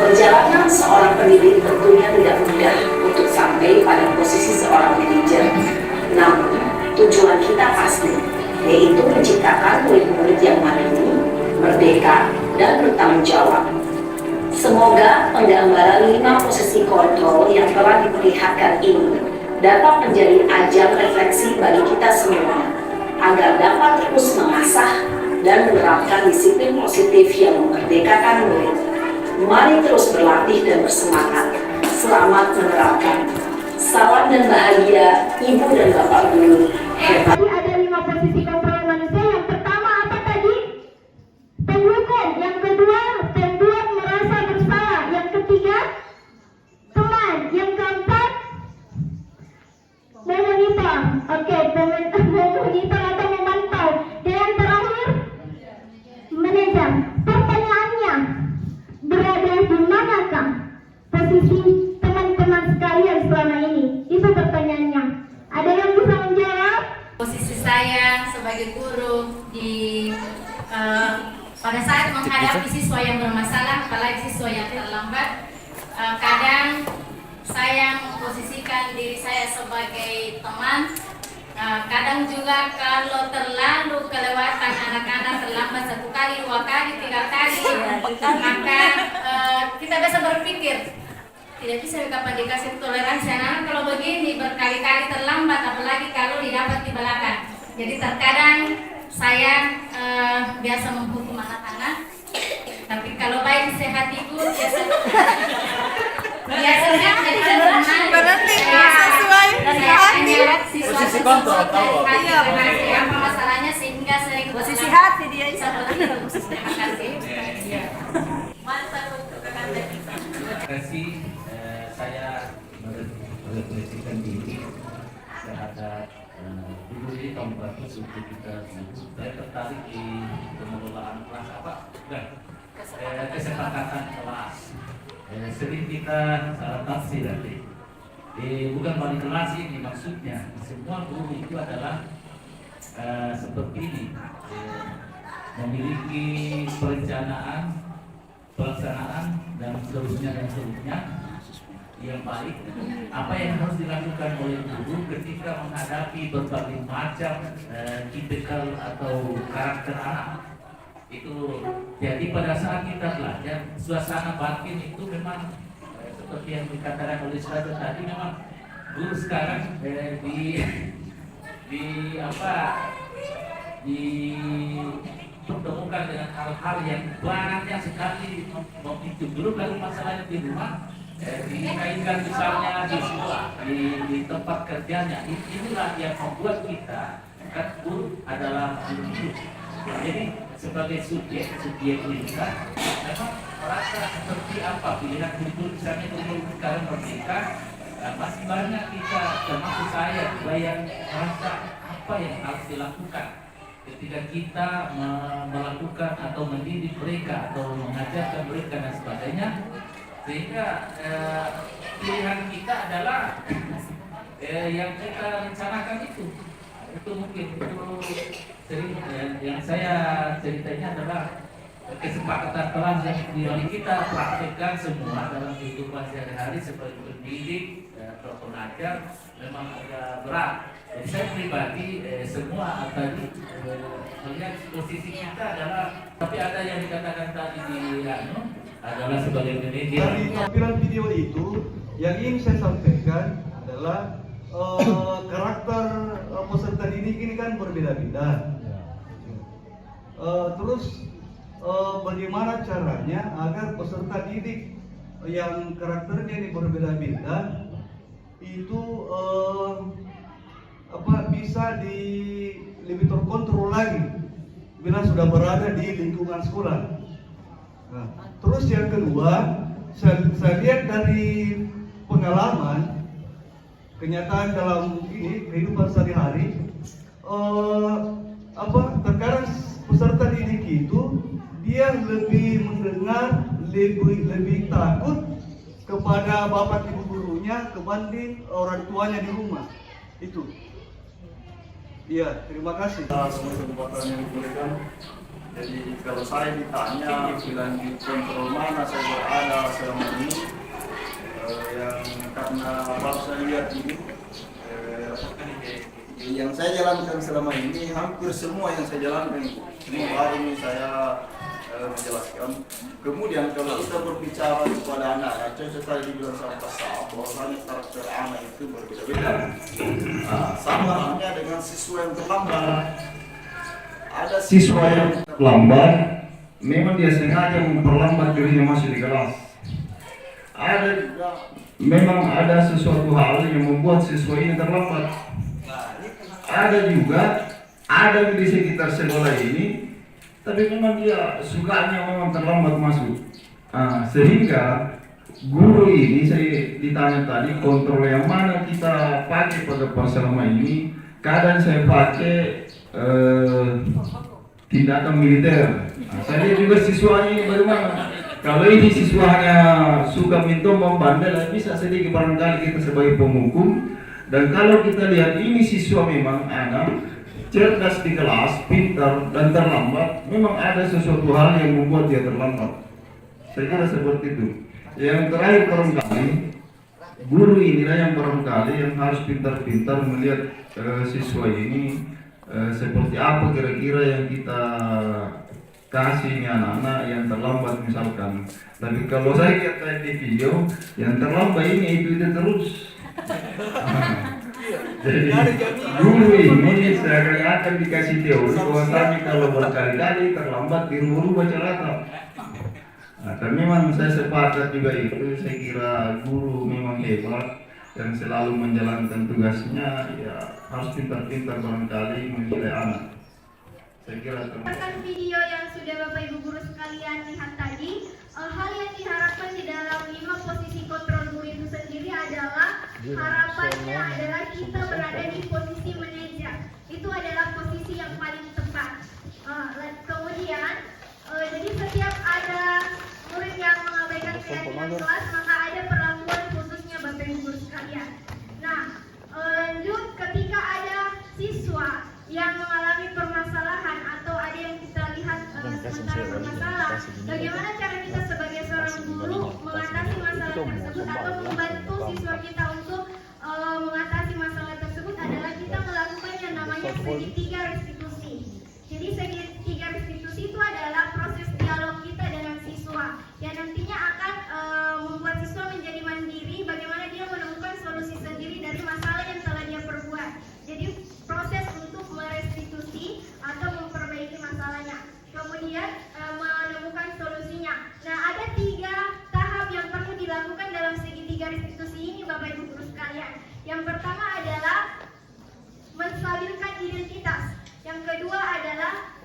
Perjalanan seorang pendidik tentunya tidak mudah untuk sampai pada posisi seorang manajer. Namun, tujuan kita pasti, yaitu menciptakan murid-murid yang mandiri, merdeka, dan bertanggung jawab. Semoga penggambaran 5 posisi kontrol yang telah diperlihatkan ini dapat menjadi ajang refleksi bagi kita semua, agar dapat terus mengasah dan menerapkan disiplin positif yang memerdekakan murid. Mari terus berlatih dan bersemangat. Selamat menerapkan. Salam dan bahagia, Ibu dan Bapak guru hebat. Tadi ada 5 posisi kontrol manusia. Yang pertama apa tadi? Penghukum. Yang kedua, pembuat merasa bersalah. Yang ketiga, teman. Yang keempat, memonitor. Oke, memonitor atau memantau. Dan yang terakhir, manajer. Pertanyaannya, berada di manakah posisi teman-teman sekalian selama ini? Itu pertanyaannya. Ada yang bisa menjawab? Posisi saya sebagai guru pada saat menghadapi siswa yang bermasalah, apalagi siswa yang terlambat, kadang saya memposisikan diri saya sebagai teman. Kadang juga kalau terlalu kelewatan anak-anak terlambat 1 kali, 2 kali, 3 kali, maka kita bisa berpikir tidak bisa kapan dikasih toleransi anak kalau begini berkali-kali terlambat, apalagi kalau didapat di belakang. Jadi terkadang saya biasa menghukum anak-anak, tapi kalau baik sehat ibu biasanya jadi teman. Berarti sesuai hati. Posisi kontrol tahu. Apa masalahnya sehingga sering Posisi hati dia. seperti itu. Terima kasih. Mantap untuk rekan kita. Terima kasih. Saya merefleksikan diri terhadap dulu ini tahun bagus untuk kita. Saya tertarik di pengelolaan kelas apa? Bukan. Kesepakatan kelas. Sering kita salah tafsir nanti. Bukan wali kelas ini maksudnya. Semua guru itu adalah seperti ini, memiliki perencanaan, pelaksanaan dan seterusnya yang baik. Apa yang harus dilakukan oleh guru ketika menghadapi berbagai macam tipikal atau karakter anak itu. Jadi pada saat kita belajar, suasana batin itu memang seperti yang dikatakan oleh Ustaz tadi, memang guru sekarang dipertemukan dengan hal-hal yang banyak sekali memicu. Dulu kalau masalahnya di rumah dikaitkan misalnya di sekolah, di tempat kerjanya, inilah yang membuat kita kan guru adalah guru. Jadi sebagai subjek kita memang merasa seperti apa pilihan guru misalnya guru sekarang merdeka, masih banyak kita termasuk saya juga yang merasa apa yang harus dilakukan ketika kita melakukan atau mendidik mereka atau mengajarkan mereka dan sebagainya, sehingga pilihan kita adalah yang kita rencanakan itu mungkin itu sering yang saya ceritanya adalah kesepakatan kelas yang kita praktekkan semua dalam kehidupan sehari-hari sebagai pendidik atau pengajar memang agak berat. Jadi saya pribadi semua tadi melihat posisi kita adalah, tapi ada yang dikatakan tadi di adalah sebagai manajer. Dari tampilan video itu yang ingin saya sampaikan adalah karakter peserta didik ini kan berbeda-beda. Terus bagaimana caranya agar peserta didik yang karakternya ini berbeda-beda itu bisa lebih terkontrol lagi bila sudah berada di lingkungan sekolah. Nah, terus yang kedua, saya lihat dari pengalaman kenyataan dalam ini kehidupan sehari-hari, terkadang peserta didik itu dia lebih mendengar, lebih takut kepada bapak ibu gurunya kebanding orang tuanya di rumah. Itu. Iya, terima kasih. Semua kesempatan yang diberikan. Jadi kalau saya ditanya bilang di kontrol mana saya berada selama ini, yang karena baru saya lihat ini, yang saya jalankan selama ini hampir semua yang saya jalankan semua baru ini saya menjelaskan. Kemudian kalau kita berbicara kepada anak, contoh tadi dibilang sama Pak bahwasanya karakter anak itu berbeda-beda. Sama halnya dengan siswa yang terlambat. Ada siswa yang terlambat, memang dia sengaja memperlambat dirinya masuk di kelas. Ada juga, memang ada sesuatu hal yang membuat siswa ini terlambat. Ada juga, ada di sekitar sekolah ini, tapi memang dia sukanya memang terlambat masuk. Sehingga guru ini saya ditanya tadi kontrol yang mana kita pakai pada selama ini. Kadang saya pakai tindakan militer. Saya lihat juga siswanya ini bagaimana. Kalau ini siswanya suka minta membandel, bisa sedikit barangkali kita sebagai penghukum. Dan kalau kita lihat ini siswa memang anak cerdas di kelas, pintar dan terlambat, memang ada sesuatu hal yang membuat dia terlambat. Saya kira seperti itu. Yang terakhir barangkali guru inilah yang barangkali yang harus pintar-pintar melihat siswa ini seperti apa kira-kira yang kita kasih ini anak-anak yang terlambat misalkan. Tapi kalau saya lihat di video yang terlambat ini itu terus. Jadi guru ini saya akan dikasih teori bahwasanya kalau berkali-kali terlambat dirubah caranya. Dan memang saya sepakat juga itu. Saya kira guru memang hebat dan selalu menjalankan tugasnya. Ya harus pintar-pintar barangkali menilai anak. Saya kira berdasarkan video yang sudah Bapak Ibu guru sekalian lihat tadi, hal yang diharapkan di dalam 5 posisi kontrol guru itu sendiri adalah harapannya adalah kita berada di posisi manajer. Itu adalah posisi yang paling tepat. Kemudian jadi setiap ada murid yang mengabaikan keyakinan kelas, maka ada perlakuan khususnya Bapak Ibu guru sekalian. Nah, lanjut ketika ada siswa yang mengalami permasalahan atau ada yang kita lihat sementara bermasalah, bagaimana cara kita sebagai seorang guru mengatasi masalah tersebut atau membantu siswa kita untuk mengatasi masalah tersebut adalah kita melakukan yang namanya segitiga restitusi. Jadi segitiga restitusi itu adalah proses dialog kita dengan siswa yang nantinya akan membuat siswa menjadi mandiri, bagaimana dia menemukan solusi sendiri dari masalah yang telah dia perbuat. Jadi proses untuk merestitusi atau memperbaiki masalahnya, kemudian menemukan solusinya. Nah, ada 3 tahap yang perlu dilakukan dalam segitiga restitusi ini Bapak Ibu guru sekalian. Yang pertama adalah menstabilkan identitas, yang kedua adalah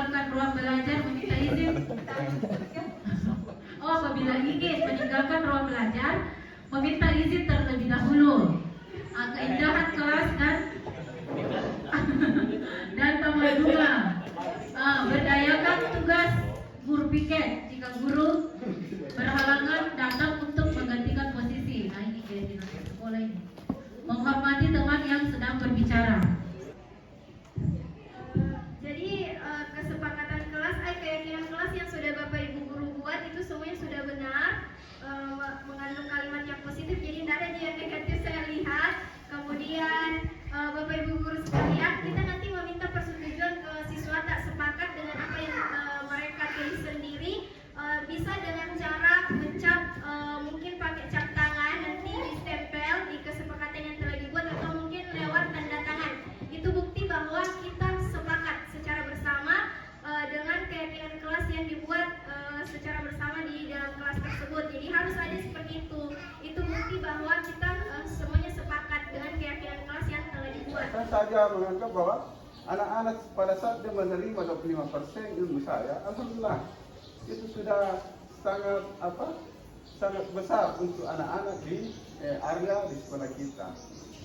meninggalkan ruang belajar meminta izin. Oh, apabila ingin meninggalkan ruang belajar meminta izin terlebih dahulu. Keindahan kelas dan tambah 2. Berdayakan tugas guru piket jika guru berhalangan datang untuk menggantikan posisi. Nah, ini keyakinan sekolah ini. Menghormati teman yang sedang berbicara. Jadi kesepakatan kelas, keyakinan kelas yang sudah Bapak Ibu guru buat itu semuanya sudah benar, mengandung kalimat yang positif. Jadi tidak ada yang negatif saya lihat. Kemudian Bapak Ibu guru sekalian, kita nanti meminta persetujuan ke siswa tak sepakat dengan apa yang mereka tulis sendiri, bisa dengan cara mencap, mungkin pakai cap tangan nanti ditempel di kesepakatan yang telah dibuat, atau mungkin lewat tanda tangan. Itu bukti bahwa kita sepakat secara bersama dengan keyakinan kelas yang dibuat secara bersama di dalam kelas tersebut. Jadi harus ada seperti itu. Itu bukti bahwa kita semuanya sepakat dengan keyakinan kelas yang telah dibuat. Saya saja menganggap bahwa anak-anak pada saat dia menerima 25% ilmu saya, alhamdulillah itu sudah sangat besar untuk anak-anak di area di sekolah kita.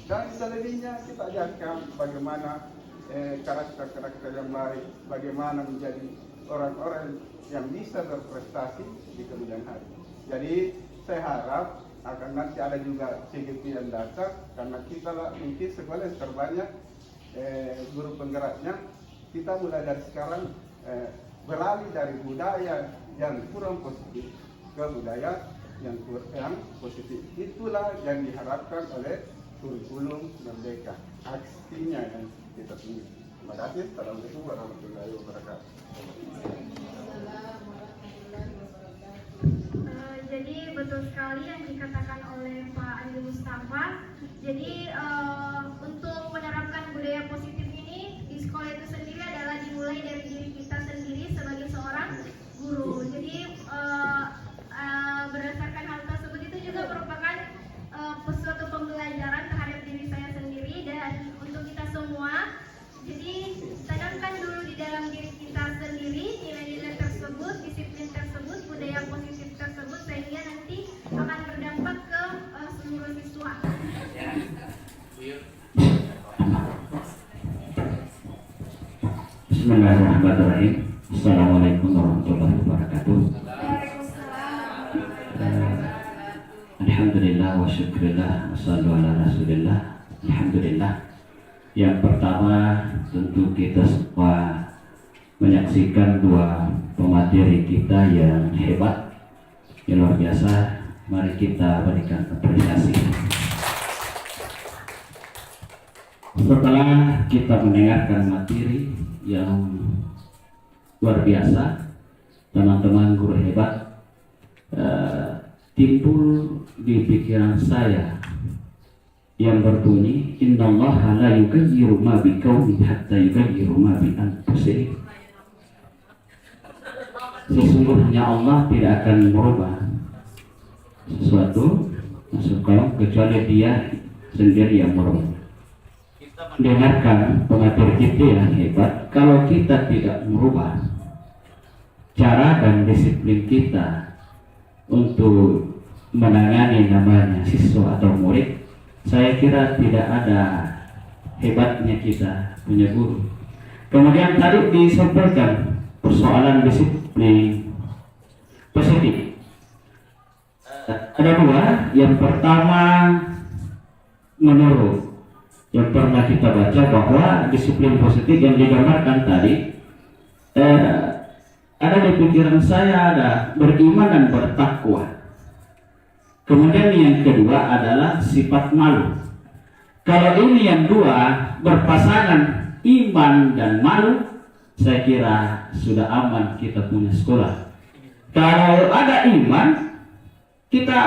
Dan selebihnya kita ajarkan bagaimana karakter-karakter yang baik, bagaimana menjadi orang-orang yang bisa berprestasi di kemudian hari. Jadi saya harap akan nanti ada juga CGP yang datang, karena kita lah mungkin sekolah yang terbanyak guru penggeraknya. Kita mulai dari sekarang beralih dari budaya yang kurang positif ke budaya yang positif. Itulah yang diharapkan oleh kurikulum Merdeka, aksinya yang kita tunggu. Terima kasih. Assalamualaikum warahmatullahi wabarakatuh. Jadi betul sekali yang dikatakan oleh Pak Andi Mustafa. Jadi untuk menerapkan budaya positif ini di sekolah itu sendiri adalah dimulai dari diri kita sendiri sebagai seorang guru. Jadi berdasarkan hal tersebut itu juga merupakan suatu pembelajaran terhadap diri saya sendiri dan untuk kita semua. Jadi tanamkan dulu di dalam diri kita sendiri nilai-nilai tersebut, disiplin tersebut, budaya positif tersebut, sehingga nanti akan berdampak ke seluruh siswa. Bismillahirrahmanirrahim. Assalamualaikum warahmatullahi wabarakatuh. Alhamdulillah wa syukurillah wassalatu ala rasulillah. Alhamdulillah. Yang pertama tentu kita semua menyaksikan dua pemateri kita yang hebat, yang luar biasa. Mari kita berikan apresiasi. Setelah kita mendengarkan materi yang luar biasa, teman-teman guru hebat, timbul di pikiran saya yang berbunyi, innallaha la yughayyiru ma biqaumin hatta yughayyiru ma bi anfusihim. Sesungguhnya Allah tidak akan merubah sesuatu masuk kaum kecuali Dia sendiri yang merubah. Dengarkan pengatur kita yang hebat. Kalau kita tidak merubah cara dan disiplin kita untuk menangani namanya siswa atau murid, saya kira tidak ada hebatnya kita punya guru. Kemudian tadi disampaikan persoalan disiplin positif. Ada dua. Yang pertama, menurut yang pernah kita baca bahwa disiplin positif yang digambarkan tadi, ada di pikiran saya ada beriman dan bertakwa. Kemudian yang kedua adalah sifat malu. Kalau ini yang dua berpasangan, iman dan malu, saya kira sudah aman kita punya sekolah. Kalau ada iman, kita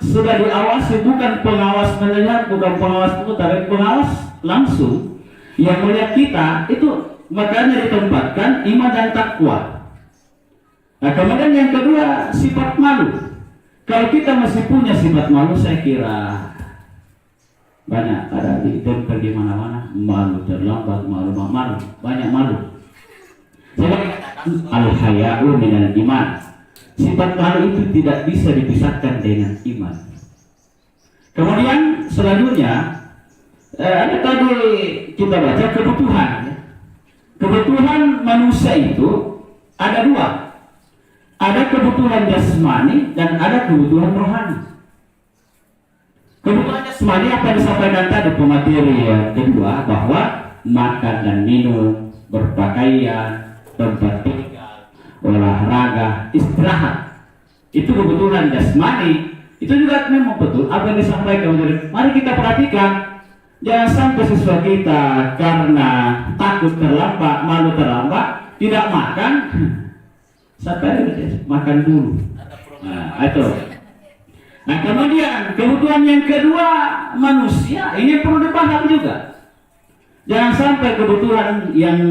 sudah diawasi, bukan pengawas melihat, bukan pengawas tapi pengawas langsung yang melihat kita. Itu makanya ditempatkan iman dan takwa. Nah, kemudian yang kedua sifat malu. Kalau kita masih punya sifat malu, saya kira banyak ada ditempel di mana-mana, malu terlambat, malu, banyak malu. Saya katakan al-haya'u minal iman. Sifat malu itu tidak bisa dipisahkan dengan iman. Kemudian selanjutnya ada tadi kita baca kebutuhan. Kebutuhan manusia itu ada dua. Ada kebutuhan jasmani dan ada kebutuhan rohani. Kebutuhan jasmani apa yang disampaikan tadi pemateri yang kedua, bahwa makan dan minum, berpakaian, tempat tinggal, olahraga, istirahat. Itu kebutuhan jasmani. Itu juga memang betul apa yang disampaikan. Mari kita perhatikan. Jangan sampai siswa kita karena takut terlambat, malu terlambat, tidak makan. Sampai makan dulu. Nah, itu. Nah, kemudian kebutuhan yang kedua manusia ini perlu dipaham juga. Jangan sampai kebutuhan yang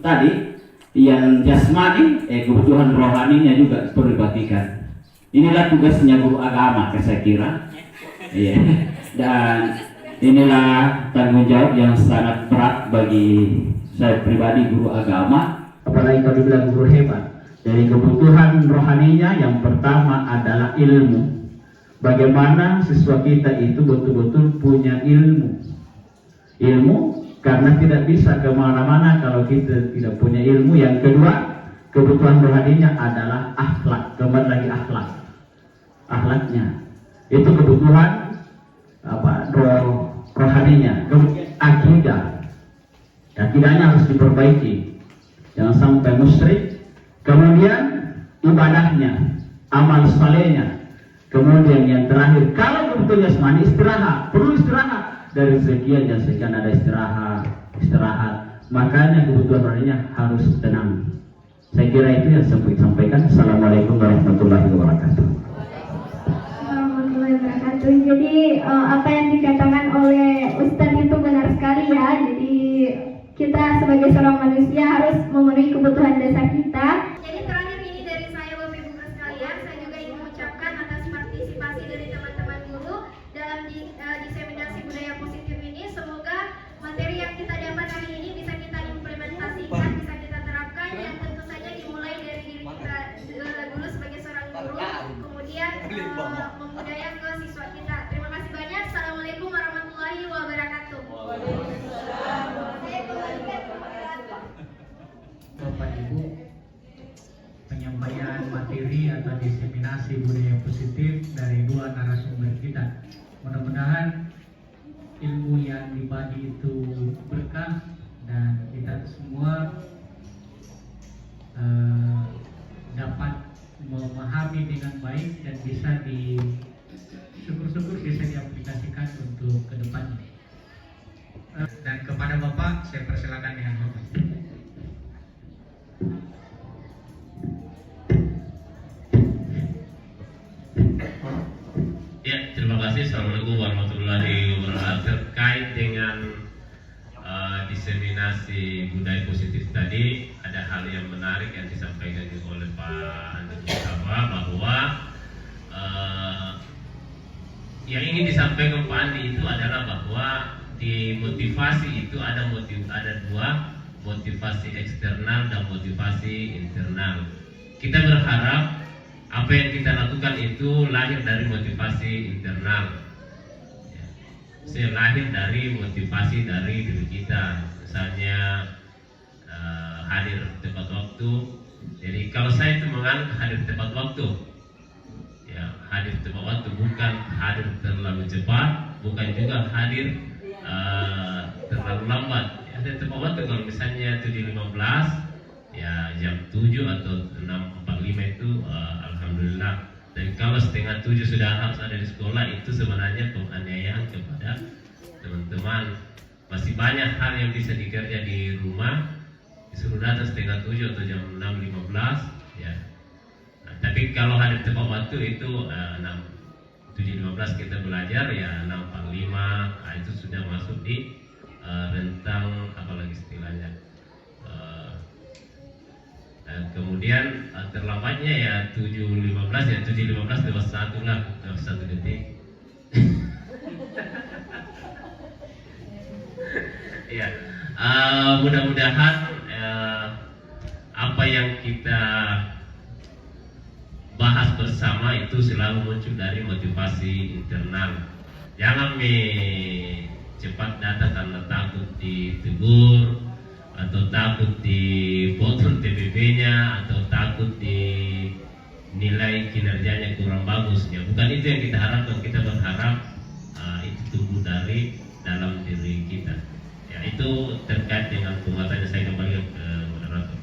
tadi, yang jasmani, kebutuhan rohaninya juga perlu diperhatikan. Inilah tugasnya guru agama, saya kira. Iya. Dan inilah tanggung jawab yang sangat berat bagi saya pribadi, guru agama. Apalagi kalau dibilang guru hebat. Dari kebutuhan rohaninya yang pertama adalah ilmu. Bagaimana siswa kita itu betul-betul punya ilmu. Ilmu karena tidak bisa kemana-mana kalau kita tidak punya ilmu. Yang kedua, kebutuhan rohaninya adalah akhlak. Kembali lagi akhlak. Akhlaknya. Itu kebutuhan rohaninya. Kemudian akidah. Akidahnya harus diperbaiki. Jangan sampai musyrik. Kemudian ibadahnya, amal salehnya. Kemudian yang terakhir, kalau kebutuhan jasmani, istirahat, perlu istirahat. Dari sekian dan sekian ada istirahat. Makanya kebutuhan rohaninya harus tenang. Saya kira itu yang saya sampaikan. Assalamualaikum warahmatullahi wabarakatuh. Warahmatullahi wabarakatuh. Jadi apa yang dikatakan oleh Ustadz itu benar sekali ya. Jadi kita sebagai seorang manusia harus memenuhi kebutuhan dasar kita. Jadi terakhir ini dari saya Bapak Ibu sekalian, saya juga ingin mengucapkan atas partisipasi dari teman-teman guru dalam diseminasi budaya positif ini. Semoga materi yang kita dapat hari ini bisa kita implementasikan, bisa kita terapkan, yang tentu saja dimulai dari diri kita dulu sebagai seorang guru, kemudian membudaya ke siswa kita. Terima kasih banyak. Assalamualaikum warahmatullahi wabarakatuh. Bapak Ibu, penyampaian materi atau diseminasi budaya positif dari dua narasumber kita. Mudah-mudahan ilmu yang dibagi itu berkah dan kita semua dapat memahami dengan baik dan bisa syukur-syukur bisa diaplikasikan untuk ke depannya. Dan kepada Bapak saya persilakan dengan hormat. Ya, terima kasih. Assalamualaikum warahmatullahi wabarakatuh. Terkait dengan diseminasi budaya positif tadi, ada hal yang menarik yang disampaikan oleh Pak Andi Mustafa, bahwa yang ingin disampaikan Pak Andi itu adalah bahwa di motivasi itu ada dua, motivasi eksternal dan motivasi internal. Kita berharap apa yang kita lakukan itu lahir dari motivasi internal. Lahir dari motivasi dari diri kita. Misalnya hadir tepat waktu. Jadi kalau saya itu menganut hadir tepat waktu. Ya, hadir tepat waktu, bukan hadir terlalu cepat, bukan juga hadir terlalu lambat. Hadir tepat waktu kalau misalnya 7.15 ya jam 7 atau 6.45 itu alhamdulillah. Dan kalau setengah 7 sudah harus ada di sekolah, itu sebenarnya penganiayaan kepada teman-teman. Masih banyak hal yang bisa dikerja di rumah, disuruh datang setengah 7 atau jam 6.15 ya. Nah, tapi kalau hadir tepat waktu itu 7.15 kita belajar ya 6.45, nah, itu sudah masuk di rentang apalagi istilahnya. Kemudian terlambatnya ya 7.15 ya 7.15 lewat 1 lah, lewat 1 detik. Ya, mudah-mudahan apa bersama itu selalu muncul dari motivasi internal. Jangan cepat datang karena takut ditegur atau takut dipotong TPP-nya atau takut dinilai kinerjanya kurang bagus. Ya, bukan itu yang kita harapkan. Kita berharap itu tumbuh dari dalam diri kita. Ya, itu terkait dengan penguatannya. Saya kembali ke moderator.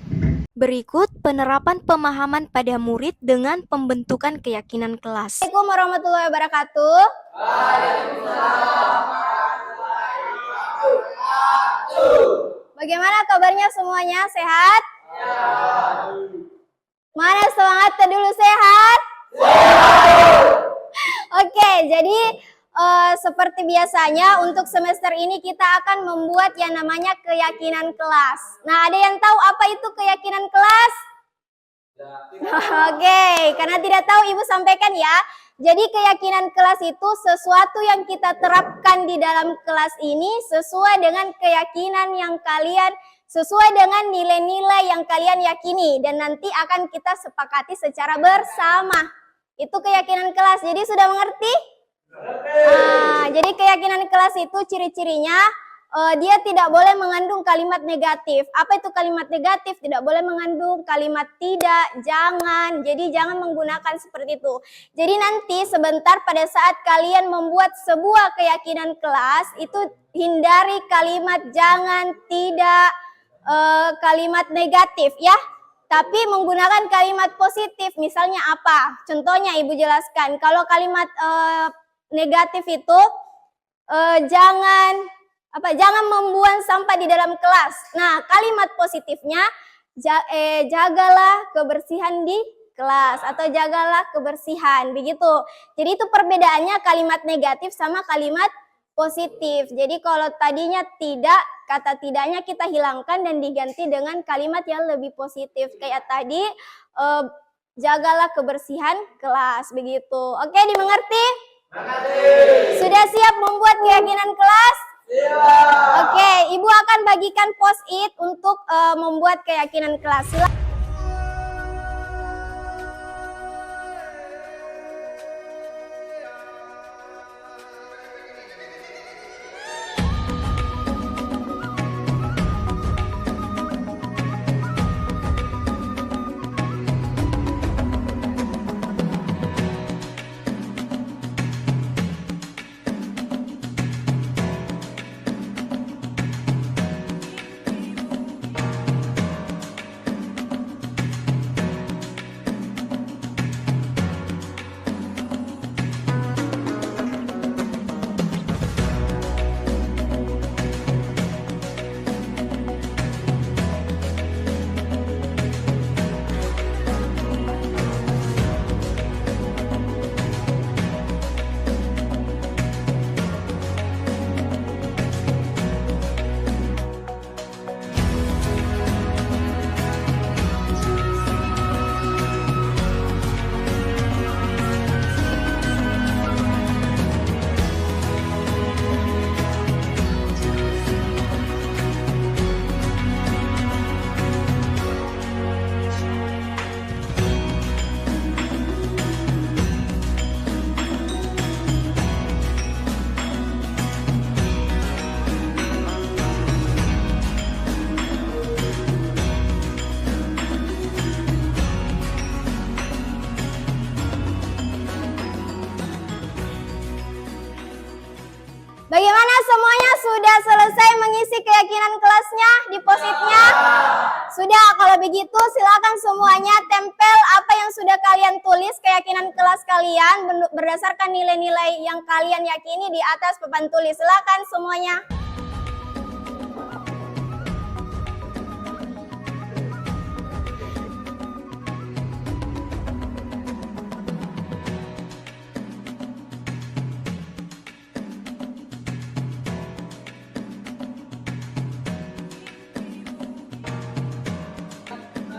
Berikut penerapan pemahaman pada murid dengan pembentukan keyakinan kelas. Assalamualaikum warahmatullahi wabarakatuh. Bagaimana kabarnya semuanya? Sehat? Mana semangatnya dulu, sehat? Oke, jadi seperti biasanya untuk semester ini kita akan membuat yang namanya keyakinan kelas. Nah, ada yang tahu apa itu keyakinan kelas? Oke, karena tidak tahu Ibu sampaikan ya. Jadi keyakinan kelas itu sesuatu yang kita terapkan di dalam kelas ini sesuai dengan keyakinan yang kalian, sesuai dengan nilai-nilai yang kalian yakini dan nanti akan kita sepakati secara bersama. Itu keyakinan kelas. Jadi sudah mengerti? Jadi keyakinan kelas itu ciri-cirinya dia tidak boleh mengandung kalimat negatif. Apa itu kalimat negatif? Tidak boleh mengandung kalimat tidak, jangan. Jadi jangan menggunakan seperti itu. Jadi nanti sebentar pada saat kalian membuat sebuah keyakinan kelas itu hindari kalimat jangan, tidak, kalimat negatif ya. Tapi menggunakan kalimat positif. Misalnya apa? Contohnya Ibu jelaskan. Kalau kalimat negatif itu jangan membuang sampah di dalam kelas. Nah, kalimat positifnya jagalah kebersihan di kelas atau jagalah kebersihan begitu. Jadi itu perbedaannya kalimat negatif sama kalimat positif. Jadi kalau tadinya tidak, kata tidaknya kita hilangkan dan diganti dengan kalimat yang lebih positif. Kayak tadi jagalah kebersihan kelas begitu. Oke, dimengerti? Sudah siap membuat keyakinan kelas? Oke, Ibu akan bagikan post-it untuk membuat keyakinan kelas. Bagaimana semuanya sudah selesai mengisi keyakinan kelasnya di post-itnya? Sudah, kalau begitu silakan semuanya tempel apa yang sudah kalian tulis keyakinan kelas kalian berdasarkan nilai-nilai yang kalian yakini di atas papan tulis. Silakan semuanya.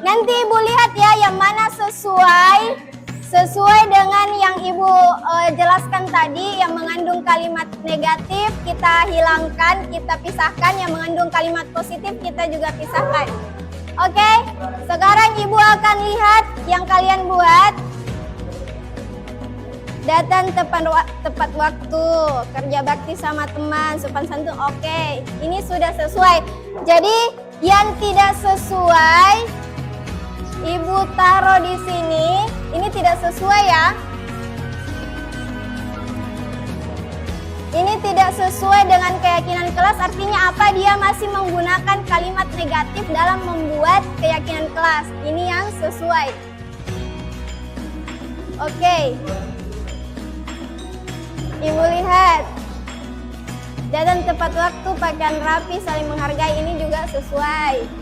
Nanti Ibu lihat ya yang mana sesuai dengan yang Ibu jelaskan tadi, yang mengandung kalimat negatif kita hilangkan, kita pisahkan, yang mengandung kalimat positif kita juga pisahkan. Oke, sekarang Ibu akan lihat yang kalian buat. Datang tepat waktu, kerja bakti sama teman, sopan santun, oke. Ini sudah sesuai. Jadi yang tidak sesuai, Ibu taruh di sini. Ini tidak sesuai ya. Ini tidak sesuai dengan keyakinan kelas, artinya apa? Dia masih menggunakan kalimat negatif dalam membuat keyakinan kelas. Ini yang sesuai. Oke. Ibu lihat. Datang tepat waktu, pakaian rapi, saling menghargai, ini juga sesuai.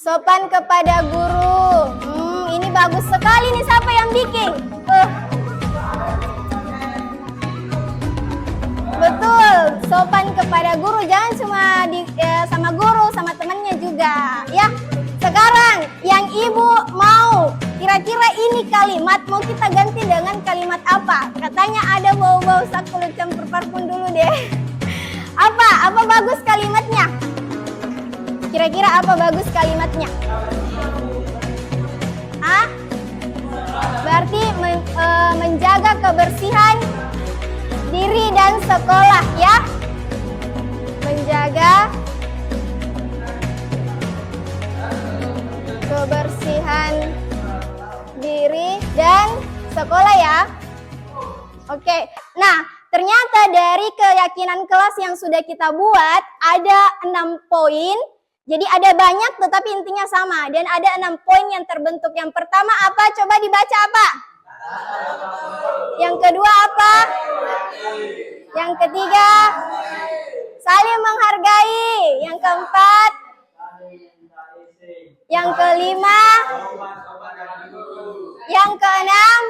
Sopan kepada guru. Ini bagus sekali nih, siapa yang bikin? Betul, sopan kepada guru. Jangan cuma sama guru, sama temannya juga. Ya, sekarang yang ibu mau, kira-kira ini kalimat mau kita ganti dengan kalimat apa? Katanya ada bau-bau sakulut campur parfum dulu deh. Apa bagus kalimatnya? Kira-kira apa bagus kalimatnya? Berarti menjaga kebersihan diri dan sekolah ya. Menjaga kebersihan diri dan sekolah ya. Oke. Nah, ternyata dari keyakinan kelas yang sudah kita buat ada 6 poin. Jadi ada banyak tetapi intinya sama dan ada 6 poin yang terbentuk. Yang pertama apa? Coba dibaca apa? Yang kedua apa? Yang ketiga saling menghargai. Yang keempat, yang kelima, yang keenam,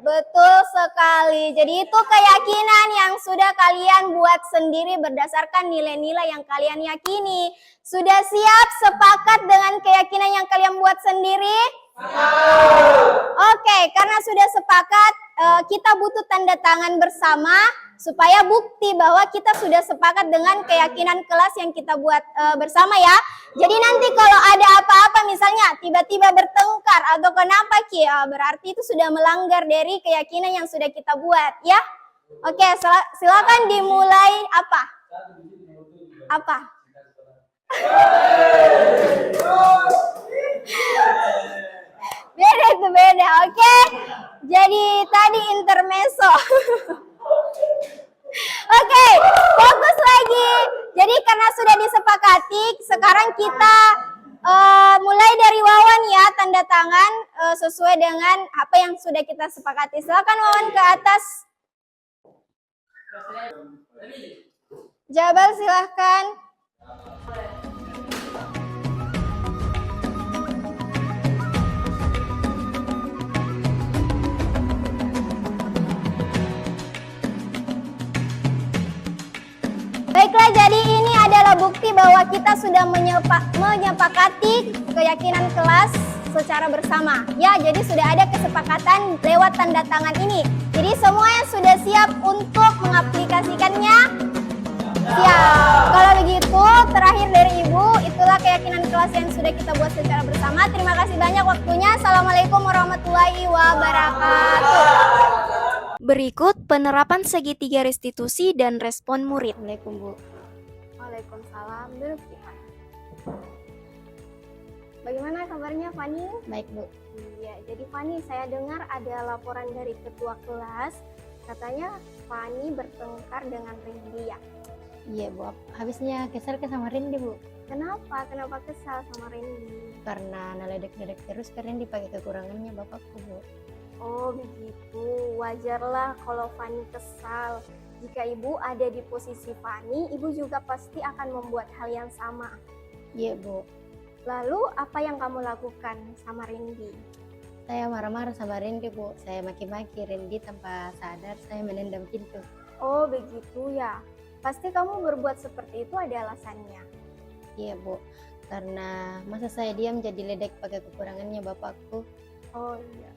betul sekali. Jadi itu keyakinan yang sudah kalian buat sendiri berdasarkan nilai-nilai yang kalian yakini. Sudah siap sepakat dengan keyakinan yang kalian buat sendiri? Oke, karena sudah sepakat, kita butuh tanda tangan bersama supaya bukti bahwa kita sudah sepakat dengan keyakinan kelas yang kita buat bersama ya. Jadi nanti kalau ada apa-apa misalnya tiba-tiba bertengkar atau kenapa Ki, berarti itu sudah melanggar dari keyakinan yang sudah kita buat ya. Oke, silakan dimulai apa? Apa? Beda itu beda, oke? Jadi tadi intermezzo. Oke, fokus lagi. Jadi karena sudah disepakati, sekarang kita mulai dari Wawan ya, tanda tangan sesuai dengan apa yang sudah kita sepakati. Silakan Wawan ke atas. Jabal silahkan. Baiklah, jadi ini adalah bukti bahwa kita sudah menyepakati keyakinan kelas secara bersama. Ya, jadi sudah ada kesepakatan lewat tanda tangan ini. Jadi semua yang sudah siap untuk mengaplikasikannya? Siap. Kalau begitu, terakhir dari Ibu, itulah keyakinan kelas yang sudah kita buat secara bersama. Terima kasih banyak waktunya. Assalamualaikum warahmatullahi wabarakatuh. Berikut penerapan segitiga restitusi dan respon murid. Assalamualaikum, Bu. Waalaikumsalam. Duduk, Pak. Bagaimana kabarnya, Fani? Baik, Bu. Iya, jadi Fani, saya dengar ada laporan dari ketua kelas. Katanya Fani bertengkar dengan Rindi ya? Iya, Bu. Habisnya kesal sama Rindi, Bu. Kenapa? Kenapa kesal sama Rindi? Karena neledek-ledek terus ke Rindi pakai kekurangannya bapakku, Bu. Oh, begitu. Wajarlah kalau Fani kesal. Jika Ibu ada di posisi Fani, Ibu juga pasti akan membuat hal yang sama. Iya, Bu. Lalu apa yang kamu lakukan sama Rindi? Saya marah-marah sama Rindi, Bu. Saya maki-maki Rindi tanpa sadar saya menendang pintu. Oh, begitu ya. Pasti kamu berbuat seperti itu ada alasannya. Iya, Bu. Karena masa saya diam jadi ledek pakai kekurangannya bapakku. Oh iya.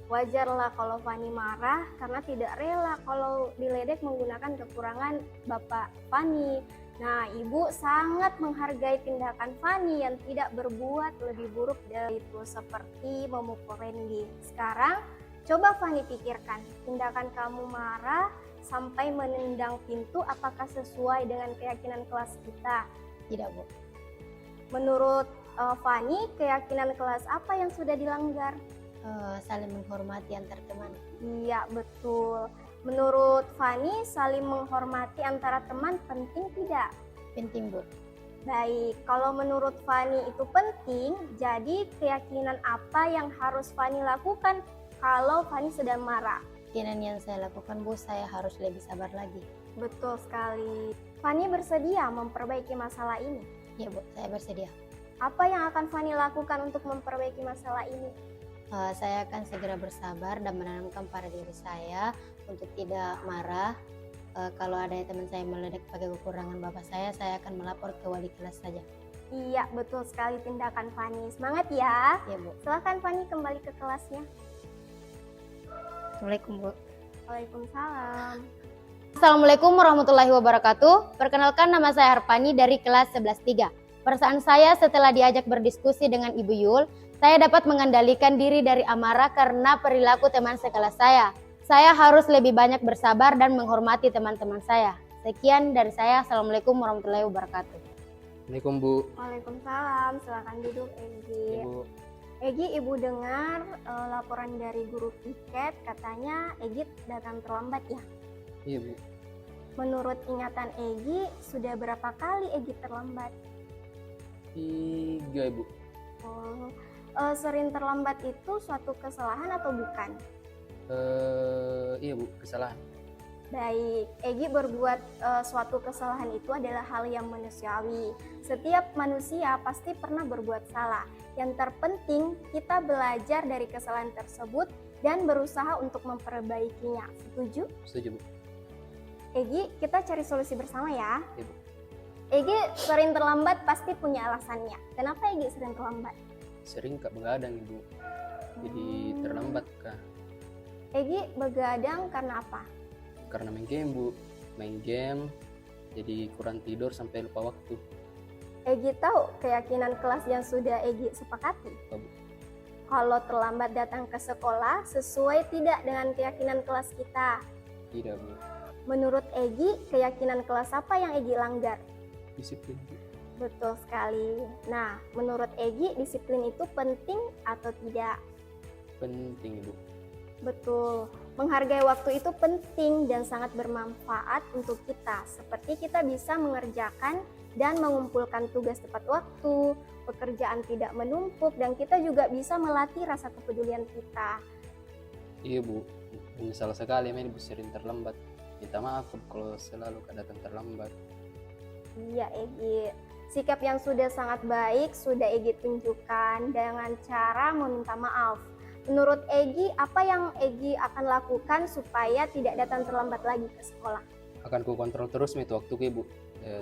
Wajarlah kalau Fani marah karena tidak rela kalau diledek menggunakan kekurangan Bapak Fani. Nah, Ibu sangat menghargai tindakan Fani yang tidak berbuat lebih buruk dari itu seperti memukul Randy. Sekarang, coba Fani pikirkan, tindakan kamu marah sampai menendang pintu apakah sesuai dengan keyakinan kelas kita? Tidak, Bu. Menurut Fani, keyakinan kelas apa yang sudah dilanggar? Saling menghormati antar teman. Iya, betul. Menurut Fani, saling menghormati antara teman penting tidak? Penting, Bu. Baik, kalau menurut Fani itu penting, jadi keyakinan apa yang harus Fani lakukan kalau Fani sedang marah? Keyakinan yang saya lakukan, Bu, saya harus lebih sabar lagi. Betul sekali. Fani bersedia memperbaiki masalah ini? Iya, Bu, saya bersedia. Apa yang akan Fani lakukan untuk memperbaiki masalah ini? Saya akan segera bersabar dan menanamkan pada diri saya untuk tidak marah. Kalau ada teman saya meledek pakai kekurangan bapak saya akan melapor ke wali kelas saja. Iya, betul sekali tindakan Fani. Semangat ya. Iya, Bu. Silakan Fani kembali ke kelasnya. Assalamualaikum, Bu. Waalaikumsalam. Assalamualaikum warahmatullahi wabarakatuh. Perkenalkan, nama saya Harpani dari kelas 11-3. Perasaan saya setelah diajak berdiskusi dengan Ibu Yul, saya dapat mengendalikan diri dari amarah karena perilaku teman sekelas saya. Saya harus lebih banyak bersabar dan menghormati teman-teman saya. Sekian dari saya. Assalamualaikum warahmatullahi wabarakatuh. Assalamualaikum, Bu. Waalaikumsalam. Silakan duduk, Egi. Ibu. Egi, Ibu dengar laporan dari guru piket katanya Egi datang terlambat ya? Iya, Bu. Menurut ingatan Egi, sudah berapa kali Egi terlambat? 3, Ibu. Oh, sering terlambat itu suatu kesalahan atau bukan? Iya, Bu, kesalahan. Baik, Egi berbuat suatu kesalahan itu adalah hal yang manusiawi. Setiap manusia pasti pernah berbuat salah. Yang terpenting kita belajar dari kesalahan tersebut dan berusaha untuk memperbaikinya. Setuju? Setuju, Bu. Egi, kita cari solusi bersama ya. Iya, Bu. Egi sering terlambat pasti punya alasannya. Kenapa Egi sering terlambat? Sering Kak begadang, Ibu. Jadi terlambat, Kak. Egi begadang karena apa? Karena main game, Bu. Main game, jadi kurang tidur sampai lupa waktu. Egi tahu keyakinan kelas yang sudah Egi sepakati? Apa, Bu? Kalau terlambat datang ke sekolah, sesuai tidak dengan keyakinan kelas kita? Tidak, Bu. Menurut Egi, keyakinan kelas apa yang Egi langgar? Disiplin, Bu. Betul sekali. Nah, menurut Egi, disiplin itu penting atau tidak? Penting, Ibu. Betul. Menghargai waktu itu penting dan sangat bermanfaat untuk kita. Seperti kita bisa mengerjakan dan mengumpulkan tugas tepat waktu, pekerjaan tidak menumpuk, dan kita juga bisa melatih rasa kepedulian kita. Iya, Bu. Menyesal sekali main Ibu sering terlambat. Minta maaf kalau selalu datang terlambat. Iya, Egi. Sikap yang sudah sangat baik sudah Egi tunjukkan dengan cara meminta maaf. Menurut Egi, apa yang Egi akan lakukan supaya tidak datang terlambat lagi ke sekolah? Akan ku kontrol terus waktu Ibu.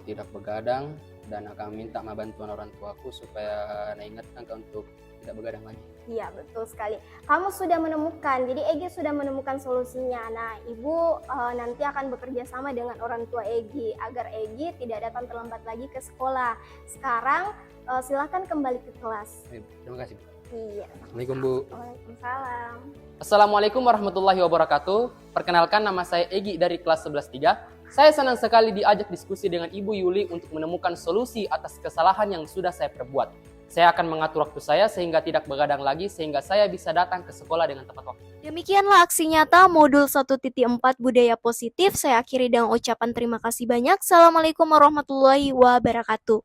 Tidak begadang dan akan minta bantuan orang tuaku supaya ingatkan kau untuk tidak begadang lagi. Iya, betul sekali. Kamu sudah menemukan, jadi Egi sudah menemukan solusinya. Nah, Ibu nanti akan bekerja sama dengan orang tua Egi agar Egi tidak datang terlambat lagi ke sekolah. Sekarang silakan kembali ke kelas. Terima kasih. Iya. Assalamualaikum, Bu. Waalaikumsalam. Assalamualaikum warahmatullahi wabarakatuh. Perkenalkan, nama saya Egi dari kelas 11-3. Saya senang sekali diajak diskusi dengan Ibu Yuli untuk menemukan solusi atas kesalahan yang sudah saya perbuat. Saya akan mengatur waktu saya sehingga tidak begadang lagi sehingga saya bisa datang ke sekolah dengan tepat waktu. Demikianlah aksi nyata modul 1.4 budaya positif. Saya akhiri dengan ucapan terima kasih banyak. Assalamualaikum warahmatullahi wabarakatuh.